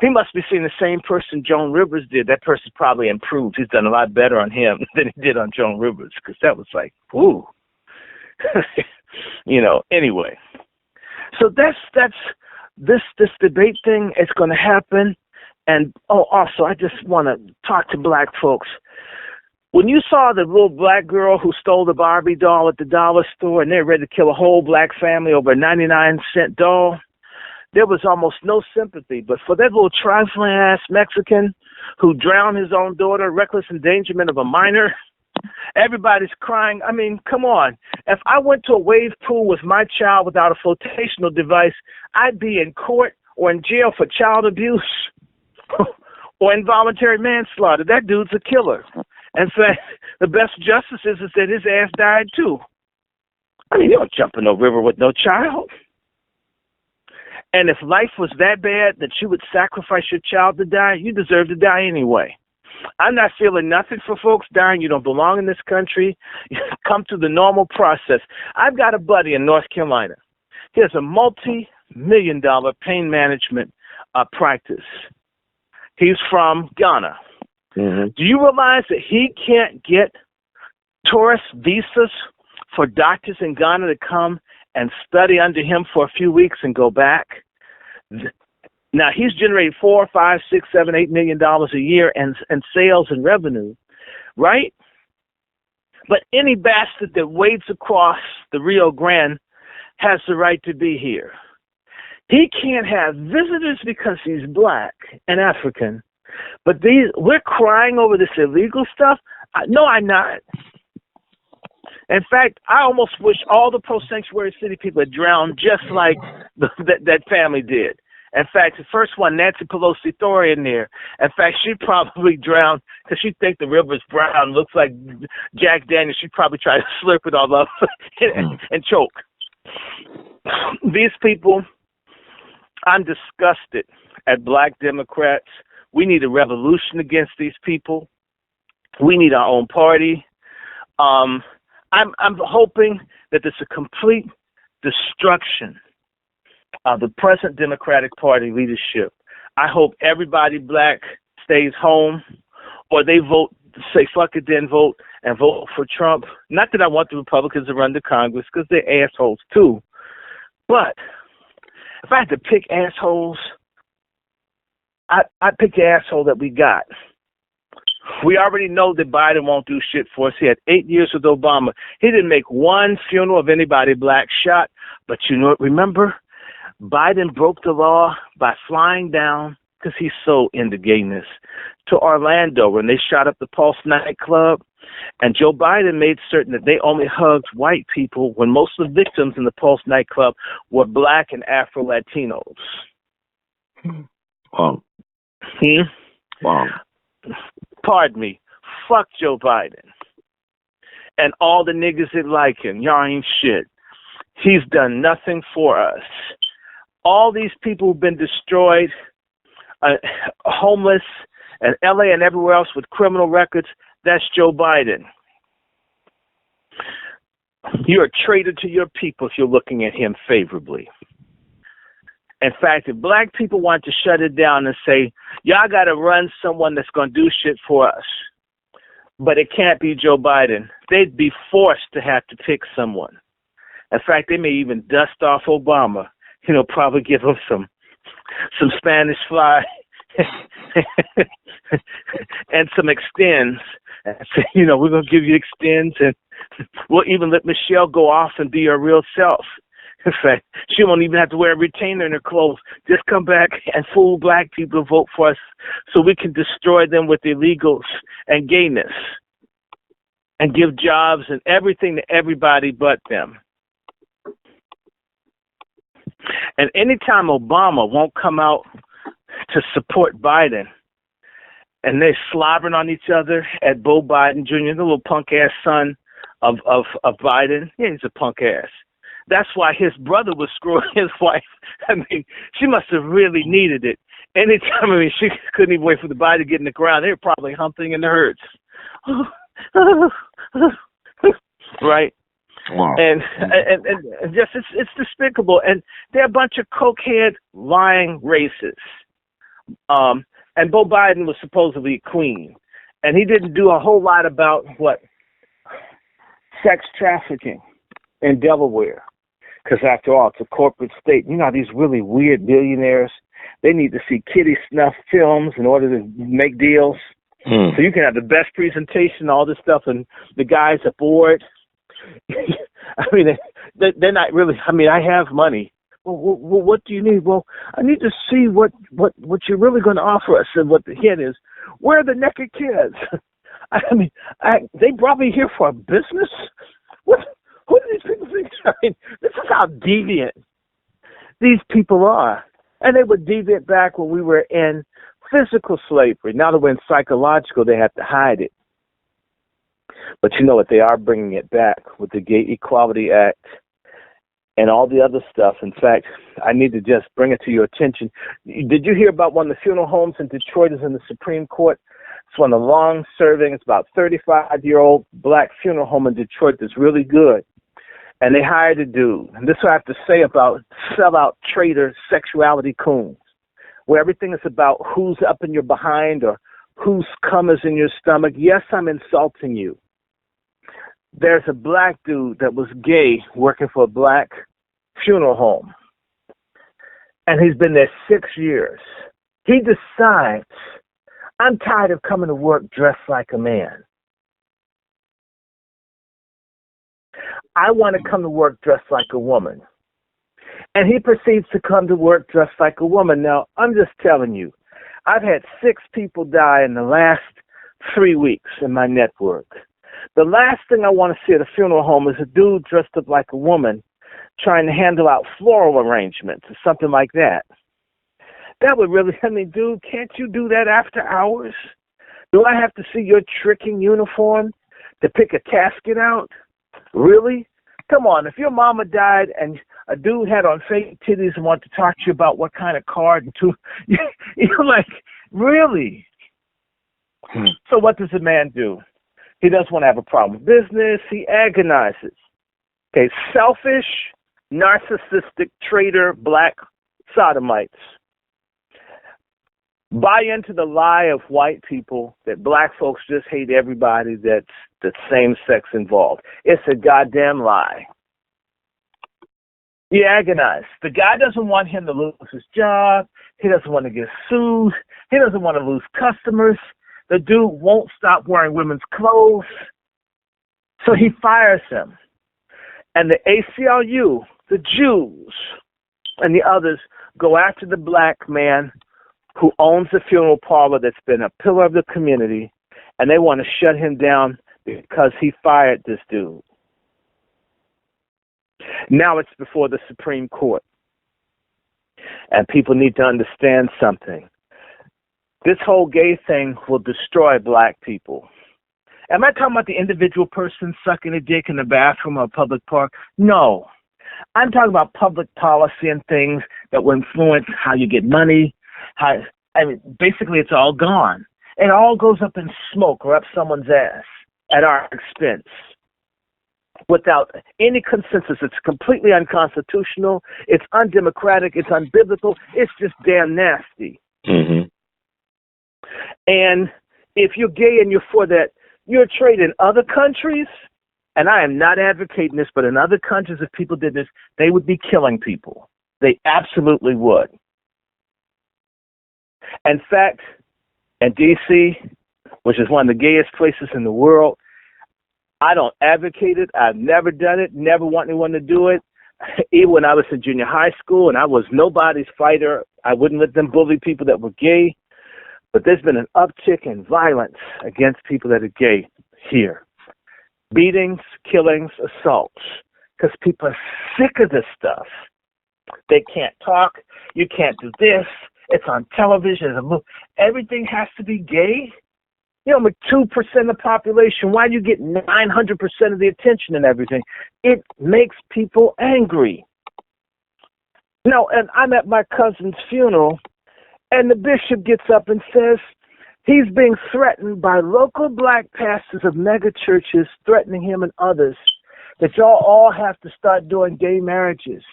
he must be seeing the same person Joan Rivers did. That person's probably improved. He's done a lot better on him than he did on Joan Rivers, because that was like, ooh. Anyway. So that's this debate thing. It's going to happen. And, also, I just want to talk to black folks. When you saw the little black girl who stole the Barbie doll at the dollar store and they're ready to kill a whole black family over a 99-cent doll, there was almost no sympathy. But for that little trifling-ass Mexican who drowned his own daughter, reckless endangerment of a minor, everybody's crying. I mean, come on. If I went to a wave pool with my child without a flotational device, I'd be in court or in jail for child abuse or involuntary manslaughter. That dude's a killer. In fact, the best justice is that his ass died too. I mean, you don't jump in no river with no child. And if life was that bad that you would sacrifice your child to die, you deserve to die anyway. I'm not feeling nothing for folks dying. You don't belong in this country. You come through the normal process. I've got a buddy in North Carolina. He has a multi-million-dollar pain management practice. He's from Ghana. Mm-hmm. Do you realize that he can't get tourist visas for doctors in Ghana to come and study under him for a few weeks and go back? Now, he's generating $4, $5, $6, $7, $8 million a year in sales and revenue, right? But any bastard that wades across the Rio Grande has the right to be here. He can't have visitors because he's black and African. But we're crying over this illegal stuff. No, I'm not. In fact, I almost wish all the pro-sanctuary city people had drowned just like that family did. In fact, the first one, Nancy Pelosi, throw her in there. In fact, she'd probably drown because she'd think the river's brown, looks like Jack Daniels. She'd probably try to slurp it all up and choke. These people, I'm disgusted at black Democrats We need a revolution against these people. We need our own party. I'm hoping that there's a complete destruction of the present Democratic Party leadership. I hope everybody black stays home, or they vote, say fuck it, then vote, and vote for Trump. Not that I want the Republicans to run to Congress, because they're assholes too. But if I had to pick assholes, I'd pick the asshole that we got. We already know that Biden won't do shit for us. He had 8 years with Obama. He didn't make one funeral of anybody black shot. But you know what? Remember, Biden broke the law by flying down, because he's so into gayness, to Orlando when they shot up the Pulse nightclub. And Joe Biden made certain that they only hugged white people when most of the victims in the Pulse nightclub were black and Afro-Latinos. Wow. Wow. Pardon me. Fuck Joe Biden. And all the niggas that like him. Y'all ain't shit. He's done nothing for us. All these people who've been destroyed, homeless, and LA and everywhere else with criminal records, that's Joe Biden. You're a traitor to your people if you're looking at him favorably. In fact, if black people want to shut it down and say, y'all got to run someone that's going to do shit for us, but it can't be Joe Biden, they'd be forced to have to pick someone. In fact, they may even dust off Obama, probably give him some Spanish fly and some extends. And say, we're going to give you extends, and we'll even let Michelle go off and be her real self. In fact, she won't even have to wear a retainer in her clothes. Just come back and fool black people to vote for us so we can destroy them with illegals and gayness and give jobs and everything to everybody but them. And anytime Obama won't come out to support Biden, and they're slobbering on each other at Beau Biden Jr., the little punk-ass son of Biden. Yeah, he's a punk-ass. That's why his brother was screwing his wife. I mean, she must have really needed it. Anytime, she couldn't even wait for the body to get in the ground. They were probably humping in the herds. Right? Wow. And just, it's despicable. And they're a bunch of cokehead, lying racists. And Beau Biden was supposedly a queen. And he didn't do a whole lot about, sex trafficking in Delaware. Because after all, it's a corporate state. These really weird billionaires, they need to see kitty snuff films in order to make deals. So you can have the best presentation, all this stuff, and the guys are bored. I mean, they're not really, I have money. Well, what do you need? Well, I need to see what you're really going to offer us. And what the hint is, where are the naked kids? They brought me here for a business? Who do these people think? This is how deviant these people are. And they were deviant back when we were in physical slavery. Now that we're in psychological, they have to hide it. But you know what? They are bringing it back with the Gay Equality Act and all the other stuff. In fact, I need to just bring it to your attention. Did you hear about one of the funeral homes in Detroit is in the Supreme Court? It's one of the long-serving, it's about 35-year-old black funeral home in Detroit that's really good. And they hired a dude. And this is what I have to say about sellout traitor sexuality coons, where everything is about who's up in your behind or whose cum is in your stomach. Yes, I'm insulting you. There's a black dude that was gay working for a black funeral home. And he's been there 6 years. He decides, I'm tired of coming to work dressed like a man. I want to come to work dressed like a woman. And he proceeds to come to work dressed like a woman. Now, I'm just telling you, I've had 6 people die in the last 3 weeks in my network. The last thing I want to see at a funeral home is a dude dressed up like a woman trying to handle out floral arrangements or something like that. That would really, dude, can't you do that after hours? Do I have to see your tricking uniform to pick a casket out? Really? Come on, if your mama died and a dude had on fake titties and wanted to talk to you about what kind of card and you're like, Really? So what does the man do? He doesn't want to have a problem with business. He agonizes. Okay, selfish, narcissistic, traitor, black sodomites buy into the lie of white people that black folks just hate everybody that's the same sex involved. It's a goddamn lie. He agonized. The guy doesn't want him to lose his job. He doesn't want to get sued. He doesn't want to lose customers. The dude won't stop wearing women's clothes. So he fires him. And the ACLU, the Jews, and the others go after the black man who owns the funeral parlor that's been a pillar of the community, and they want to shut him down because he fired this dude. Now it's before the Supreme Court. And people need to understand something. This whole gay thing will destroy black people. Am I talking about the individual person sucking a dick in the bathroom or a public park? No. I'm talking about public policy and things that will influence how you get money. Basically, it's all gone. It all goes up in smoke or up someone's ass at our expense without any consensus. It's completely unconstitutional. It's undemocratic. It's unbiblical. It's just damn nasty. Mm-hmm. And if you're gay and you're for that, you're trading in other countries, and I am not advocating this, but in other countries, if people did this, they would be killing people. They absolutely would. In fact, in D.C., which is one of the gayest places in the world, I don't advocate it. I've never done it, never want anyone to do it. Even when I was in junior high school and I was nobody's fighter, I wouldn't let them bully people that were gay. But there's been an uptick in violence against people that are gay here. Beatings, killings, assaults, because people are sick of this stuff. They can't talk. You can't do this. It's on television. Everything has to be gay. You know, with 2% of the population, why do you get 900% of the attention and everything? It makes people angry. No, and I'm at my cousin's funeral, and the bishop gets up and says he's being threatened by local black pastors of mega churches, threatening him and others that y'all all have to start doing gay marriages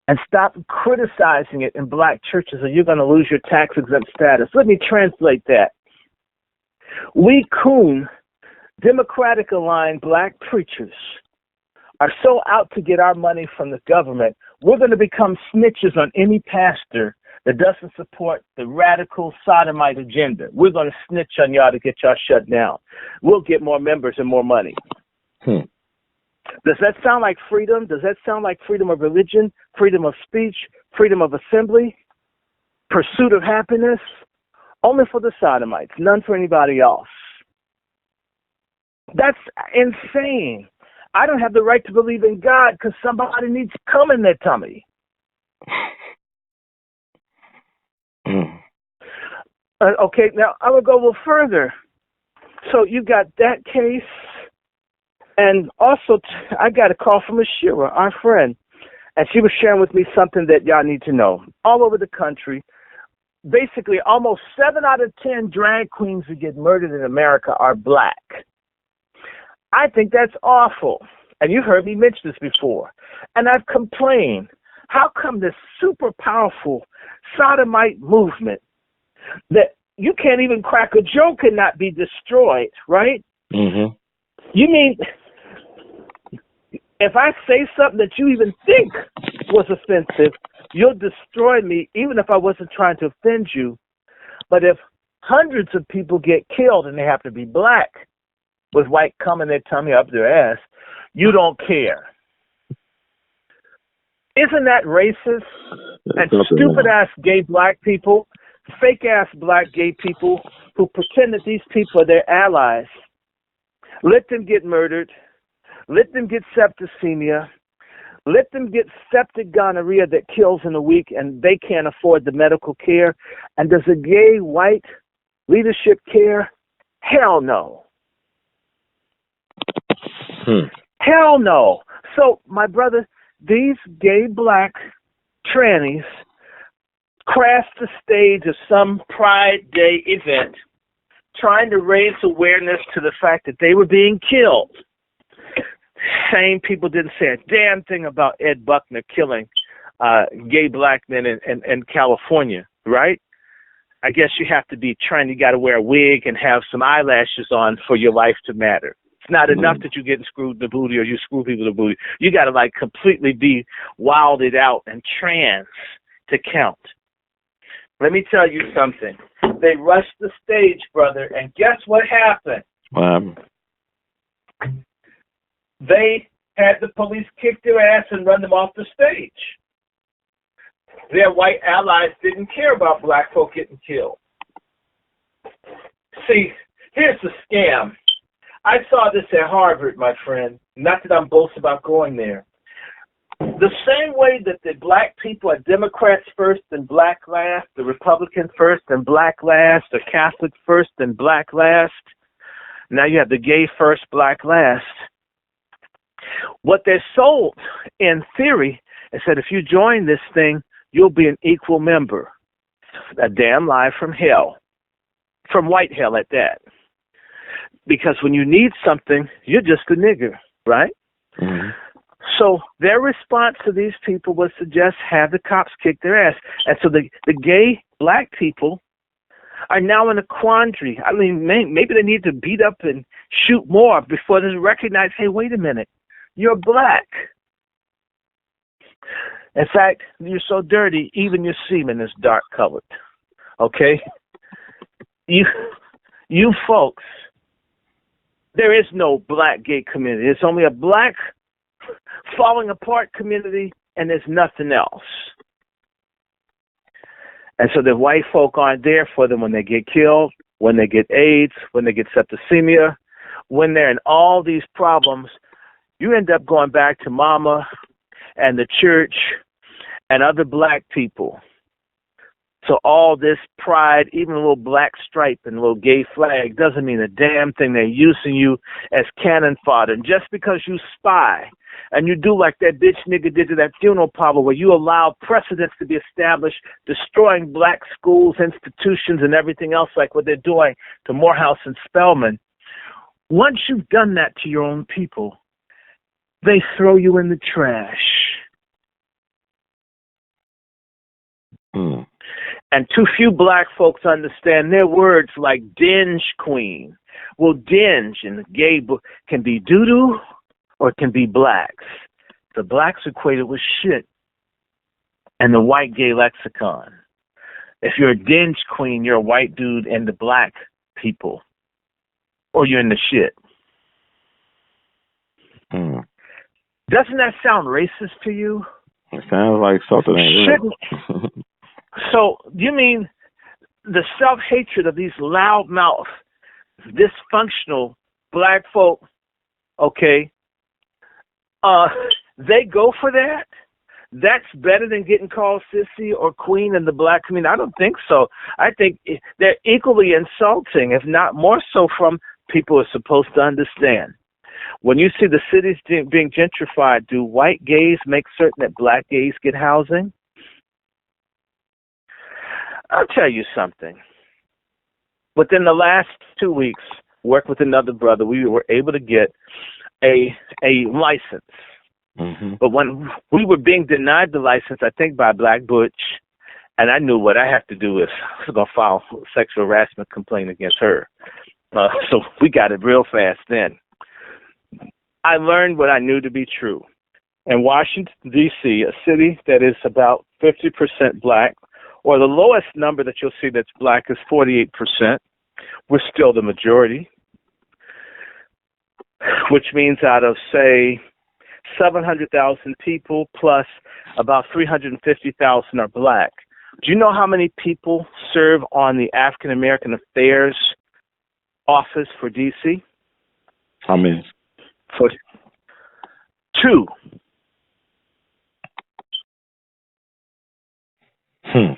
and stop criticizing it in black churches or you're going to lose your tax-exempt status. Let me translate that. We coon, Democratic-aligned black preachers are so out to get our money from the government, we're going to become snitches on any pastor that doesn't support the radical sodomite agenda. We're going to snitch on y'all to get y'all shut down. We'll get more members and more money. Does that sound like freedom? Does that sound like freedom of religion, freedom of speech, freedom of assembly, pursuit of happiness? Only for the sodomites, none for anybody else. That's insane. I don't have the right to believe in God because somebody needs cum in their tummy. Okay, now I will go a little further. So you got that case, and also I got a call from Ashira, our friend, and she was sharing with me something that y'all need to know. All over the country, basically almost 7 out of 10 drag queens who get murdered in America are black. I think that's awful. And you heard me mention this before. And I've complained, how come this super powerful sodomite movement that you can't even crack a joke and not be destroyed, right? Mm-hmm. You mean, if I say something that you even think was offensive, you'll destroy me even if I wasn't trying to offend you. But if hundreds of people get killed and they have to be black with white cum in their tummy up their ass, you don't care. Isn't that racist? And stupid-ass gay black people, fake-ass black gay people who pretend that these people are their allies, let them get murdered, let them get septicemia, let them get septic gonorrhea that kills in a week and they can't afford the medical care. And does a gay white leadership care? Hell no. Hell no. So, my brother, these gay black trannies crashed the stage of some Pride Day event, trying to raise awareness to the fact that they were being killed. Same people didn't say a damn thing about Ed Buckner killing gay black men in California, right? I guess you have to be trying, you got to wear a wig and have some eyelashes on for your life to matter. It's not enough that you're getting screwed in the booty or you screw people in the booty. You got to like completely be wilded out and trans to count. Let me tell you something. They rushed the stage, brother, and guess what happened? They had the police kick their ass and run them off the stage. Their white allies didn't care about black folk getting killed. See, here's the scam. I saw this at Harvard, my friend. Not that I'm boasting about going there. The same way that the black people are Democrats first and black last, the Republican first and black last, the Catholic first and black last, now you have the gay first, black last. What they're sold in theory is that if you join this thing, you'll be an equal member. A damn lie from hell. From white hell at that. Because when you need something, you're just a nigger, right? Mm-hmm. So their response to these people was to just have the cops kick their ass. And so the gay black people are now in a quandary. I mean, maybe they need to beat up and shoot more before they recognize, hey, wait a minute, you're black. In fact, you're so dirty, even your semen is dark colored. Okay? You folks, there is no black gay community. It's only a black falling apart community, and there's nothing else. And so the white folk aren't there for them when they get killed, when they get AIDS, when they get septicemia, when they're in all these problems. You end up going back to mama and the church and other black people. So all this pride, even a little black stripe and a little gay flag, doesn't mean a damn thing. They're using you as cannon fodder. And just because you spy and you do like that bitch nigga did to that funeral parlor where you allow precedents to be established, destroying black schools, institutions, and everything else like what they're doing to Morehouse and Spelman, once you've done that to your own people, they throw you in the trash. Mm. And too few black folks understand their words like dinge queen. Well, dinge in the gay book can be doo-doo or it can be blacks. The blacks equated with shit and the white gay lexicon. If you're a dinge queen, you're a white dude in the black people. Or you're in the shit. Mm. Doesn't that sound racist to you? It sounds like something ain't right. So, you mean the self-hatred of these loudmouth, dysfunctional black folk, okay, they go for that? That's better than getting called sissy or queen in the black community? I don't think so. I think they're equally insulting, if not more so, from people who are supposed to understand. When you see the cities being gentrified, do white gays make certain that black gays get housing? I'll tell you something. Within the last 2 weeks, worked with another brother, we were able to get a license. Mm-hmm. But when we were being denied the license, I think by Black Butch, and I knew what I have to do is I was going to file a sexual harassment complaint against her. So we got it real fast then. I learned what I knew to be true. In Washington, D.C., a city that is about 50% black, or the lowest number that you'll see that's black is 48%. We're still the majority, which means out of, say, 700,000 people plus about 350,000 are black. Do you know how many people serve on the African American Affairs office for D.C.? How many? For 2. Hmm.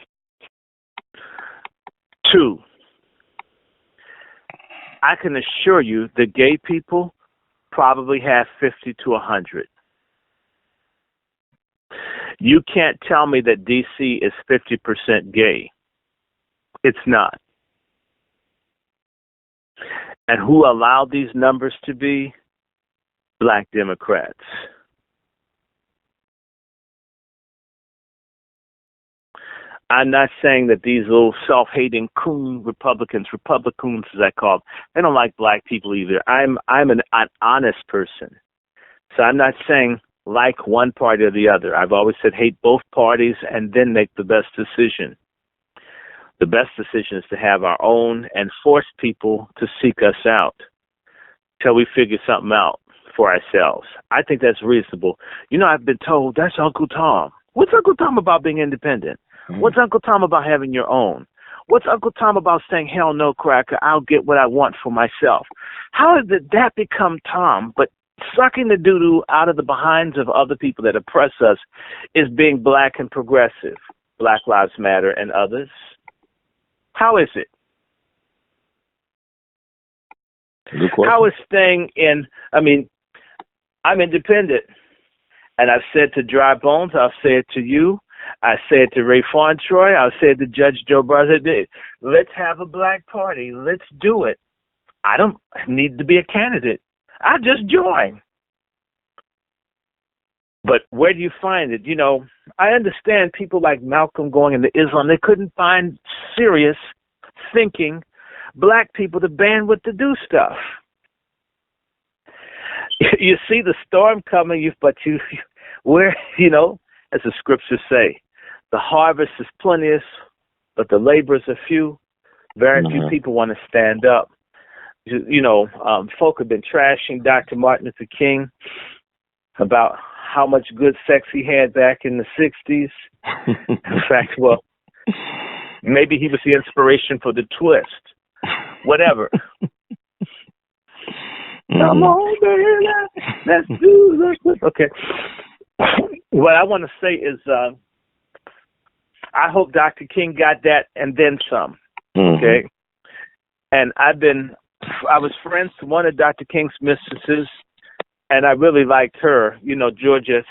2. I can assure you the gay people probably have 50 to 100. You can't tell me that D.C. is 50% gay. It's not. And who allowed these numbers to be? Black Democrats. I'm not saying that these little self-hating coon Republicans as I call them, they don't like black people either. I'm an honest person. So I'm not saying like one party or the other. I've always said hate both parties and then make the best decision. The best decision is to have our own and force people to seek us out till we figure something out for ourselves. I think that's reasonable. You know, I've been told that's Uncle Tom. What's Uncle Tom about being independent? What's Uncle Tom about having your own? What's Uncle Tom about saying, hell no, cracker, I'll get what I want for myself? How did that become Tom? But sucking the doo-doo out of the behinds of other people that oppress us is being black and progressive. Black Lives Matter and others. How is it? Good question. How is staying in, I'm independent. And I've said to Dry Bones, I'll say it to you, I say it to Ray Fauntroy, I'll say it to Judge Joe Brother. Let's have a black party. Let's do it. I don't need to be a candidate. I just join. But where do you find it? You know, I understand people like Malcolm going into Islam. They couldn't find serious, thinking black people the bandwidth to do stuff. You see the storm coming, but as the scriptures say, the harvest is plenteous, but the laborers are few. Very few people want to stand up. Folk have been trashing Dr. Martin Luther King about how much good sex he had back in the 60s. In fact, well, maybe he was the inspiration for the twist. Whatever. Come on, baby, let's do this. Okay. What I want to say is I hope Dr. King got that and then some. Okay. And I was friends to one of Dr. King's mistresses, and I really liked her. You know,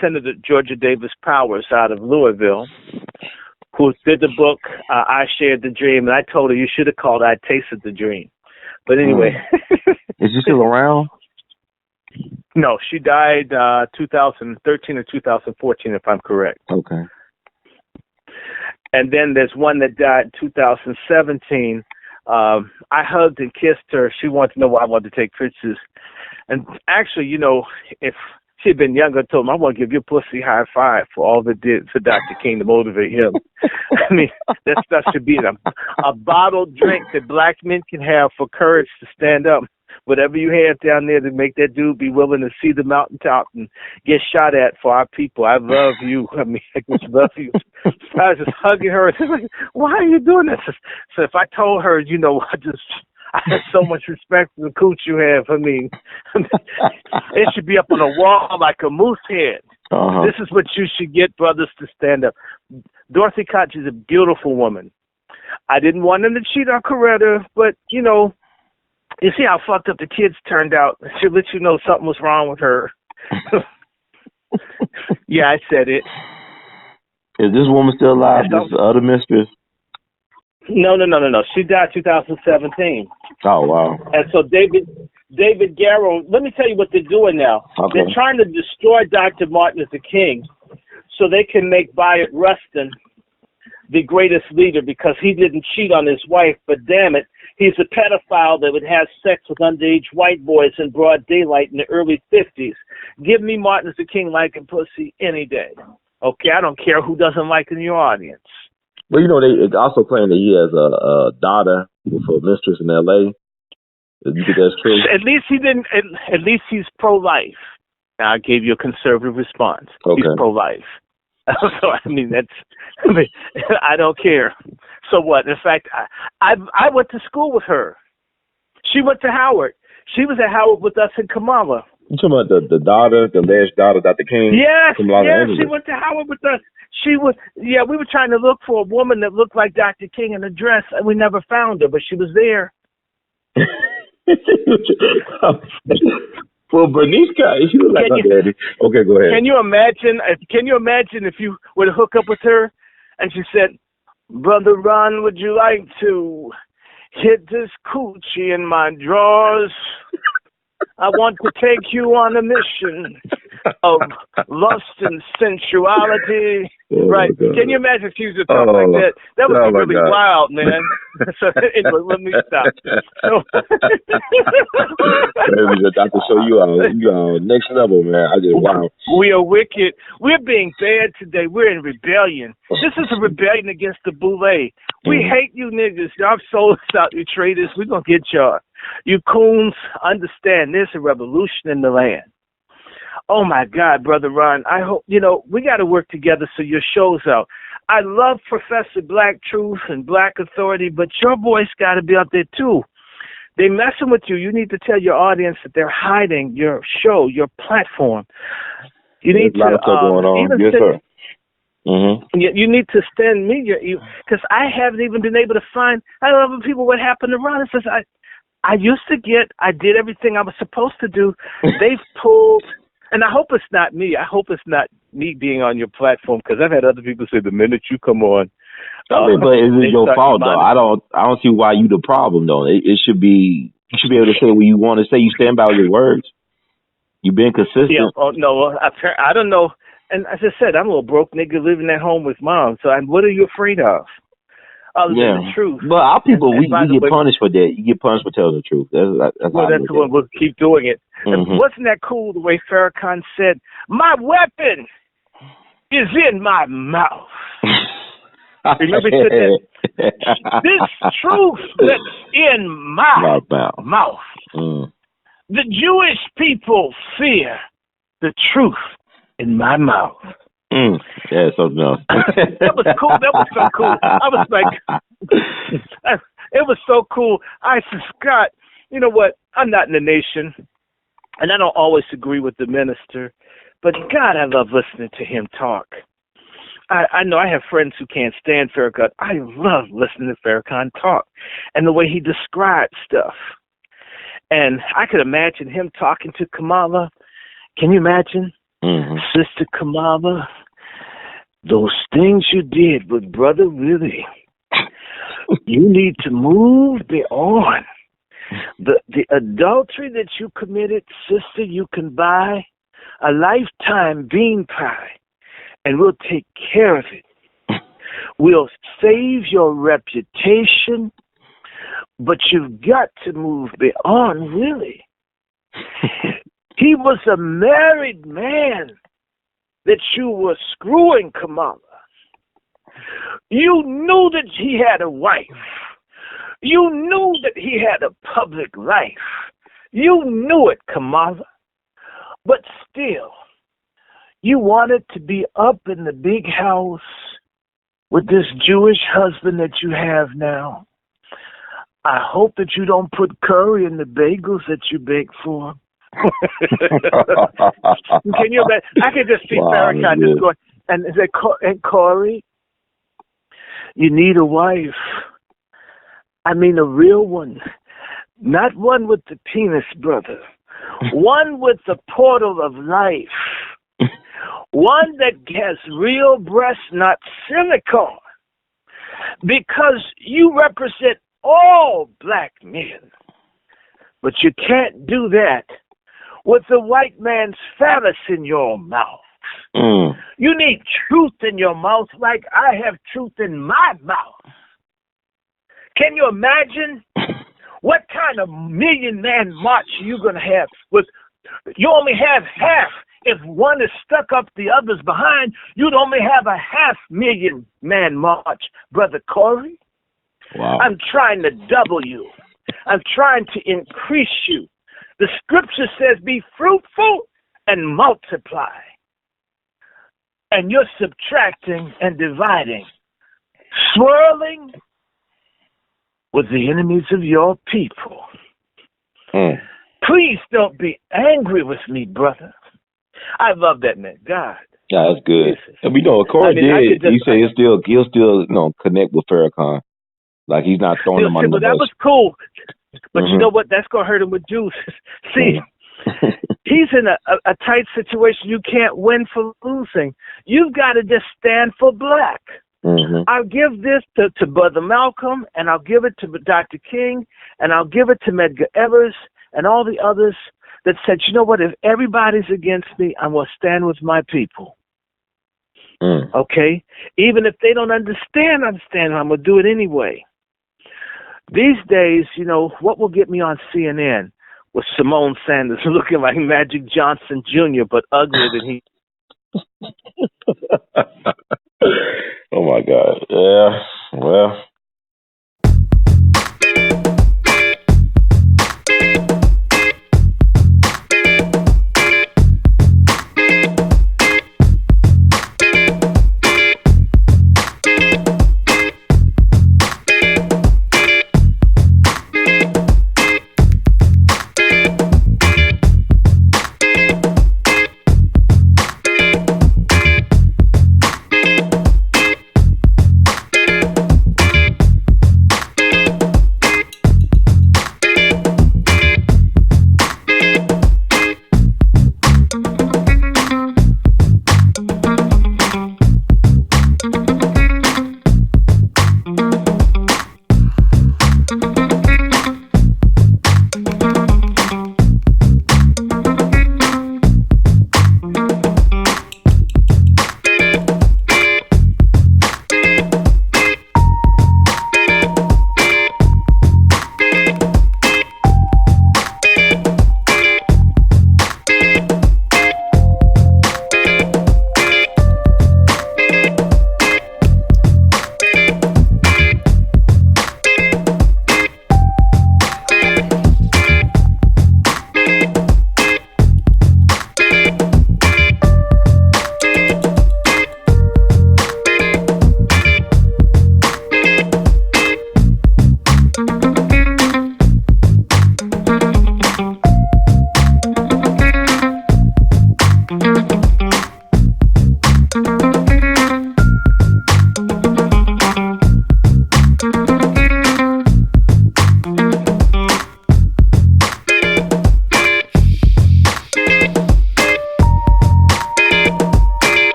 Senator Georgia Davis Powers out of Louisville, who did the book, I Shared the Dream, and I told her you should have called I Tasted the Dream. But anyway. Is she still around? No, she died 2013 or 2014, if I'm correct. Okay. And then there's one that died in 2017. I hugged and kissed her. She wanted to know why I wanted to take pictures. And actually, if she had been younger, I told him, I want to give you a pussy high five for all that did for Dr. King to motivate him. I mean, that stuff should be a bottled drink that black men can have for courage to stand up. Whatever you have down there to make that dude be willing to see the mountaintop and get shot at for our people. I love you. I just love you. I was just hugging her. And like, why are you doing this? So if I told her, I have so much respect for the cooch you have. It should be up on a wall like a moose head. Uh-huh. This is what you should get brothers to stand up. Dorothy Koch is a beautiful woman. I didn't want him to cheat on Coretta, but, you see how fucked up the kids turned out. It should let you know something was wrong with her. Yeah, I said it. Is this woman still alive? This other mistress? No. She died 2017. Oh, wow. And so David Garrow, let me tell you what they're doing now. Okay. They're trying to destroy Dr. Martin Luther King so they can make Bayard Rustin the greatest leader because he didn't cheat on his wife, but damn it, he's a pedophile that would have sex with underage white boys in broad daylight in the early 50s. Give me Martin Luther King liking pussy any day. Okay, I don't care who doesn't like it in your audience. Well, they also claim that he has a daughter with a mistress in L.A. Do you think that's true? At least he didn't. At least he's pro-life. Now, I gave you a conservative response. Okay. He's pro-life. So I don't care. So what? In fact, I went to school with her. She went to Howard. She was at Howard with us in Kamala. You talking about the daughter, the last daughter, Dr. King? Yes, she went to Howard with us. We were trying to look for a woman that looked like Dr. King in a dress, and we never found her, but she was there. Well, Bernice she was like her daddy. Okay, go ahead. Can you imagine? Can you imagine if you were to hook up with her, and she said, "Brother Ron, would you like to hit this coochie in my drawers? I want to take you on a mission of lust and sensuality." Right? Can you imagine if she was to talk like that? That would be really wild, man. So anyway, let me stop. So, I can show you our next level, man. I just wow. We are wicked. We're being bad today. We're in rebellion. This is a rebellion against the boule. We hate you niggas. Y'all sold us out, you traitors. We're gonna get y'all. You coons, understand there's a revolution in the land. Oh my God, Brother Ron, I hope, we got to work together so your show's out. I love Professor Black Truth and Black Authority, but your voice got to be out there too. They messing with you. You need to tell your audience that they're hiding your show, your platform. You need There's a lot of stuff going on. Yes, sir. Mm-hmm. You need to send me because I haven't even been able to find. I love when people what happened to Ron. It says I used to I did everything I was supposed to do. They've pulled. And I hope it's not me. I hope it's not me being on your platform, because I've had other people say the minute you come on. But is it your fault though? I don't see why you the problem though. It should be you should be able to say what you want to say. You stand by your words. You've been consistent. Yeah. Oh no, I don't know. And as I said, I'm a little broke nigga living at home with mom. So what are you afraid of? Other than the truth. But our people, we get punished for that. You get punished for telling the truth. That's what we'll keep doing it. Mm-hmm. Wasn't that cool the way Farrakhan said, "My weapon is in my mouth." Remember he said that? This truth that's in my mouth. The Jewish people fear the truth in my mouth. Yeah, something else. That was cool. That was so cool. I was like, it was so cool. I said, Scott, you know what? I'm not in the nation, and I don't always agree with the minister, but God, I love listening to him talk. I know I have friends who can't stand Farrakhan. I love listening to Farrakhan talk and the way he describes stuff. And I could imagine him talking to Kamala. Can you imagine? Mm-hmm. Sister Kamala, those things you did with Brother Willie, you need to move beyond. The adultery that you committed, sister, you can buy a lifetime bean pie, and we'll take care of it. We'll save your reputation, but you've got to move beyond Willie. He was a married man that you were screwing, Kamala. You knew that he had a wife. You knew that he had a public life. You knew it, Kamala. But still, you wanted to be up in the big house with this Jewish husband that you have now. I hope that you don't put curry in the bagels that you bake for him. Can you imagine? I can just see Farrakhan just going, and say, and Corey, you need a wife. I mean, a real one. Not one with the penis, brother. One with the portal of life. One that has real breasts, not silicone. Because you represent all black men. But you can't do that with the white man's phallus in your mouth. You need truth in your mouth like I have truth in my mouth. Can you imagine what kind of million-man march you're going to have? You only have half. If one is stuck up, the other's behind. You'd only have a 500,000-man march, Brother Corey. Wow. I'm trying to double you. I'm trying to increase you. The scripture says, be fruitful and multiply. And you're subtracting and dividing, swirling with the enemies of your people. Please don't be angry with me, brother. I love that man. God. Yeah, that's good. And we know, Corey did. He said he'll still connect with Farrakhan. Like he's not throwing him under the bus. That was cool. But you know what? That's going to hurt him with Jews. See, he's in a tight situation. You can't win for losing. You've got to just stand for black. Mm-hmm. I'll give this to Brother Malcolm, and I'll give it to Dr. King, and I'll give it to Medgar Evers and all the others that said, you know what, if everybody's against me, I'm going to stand with my people. Okay? Even if they don't understand, I'm going to do it anyway. These days, you know, what will get me on CNN was Simone Sanders looking like Magic Johnson Jr., but uglier than he.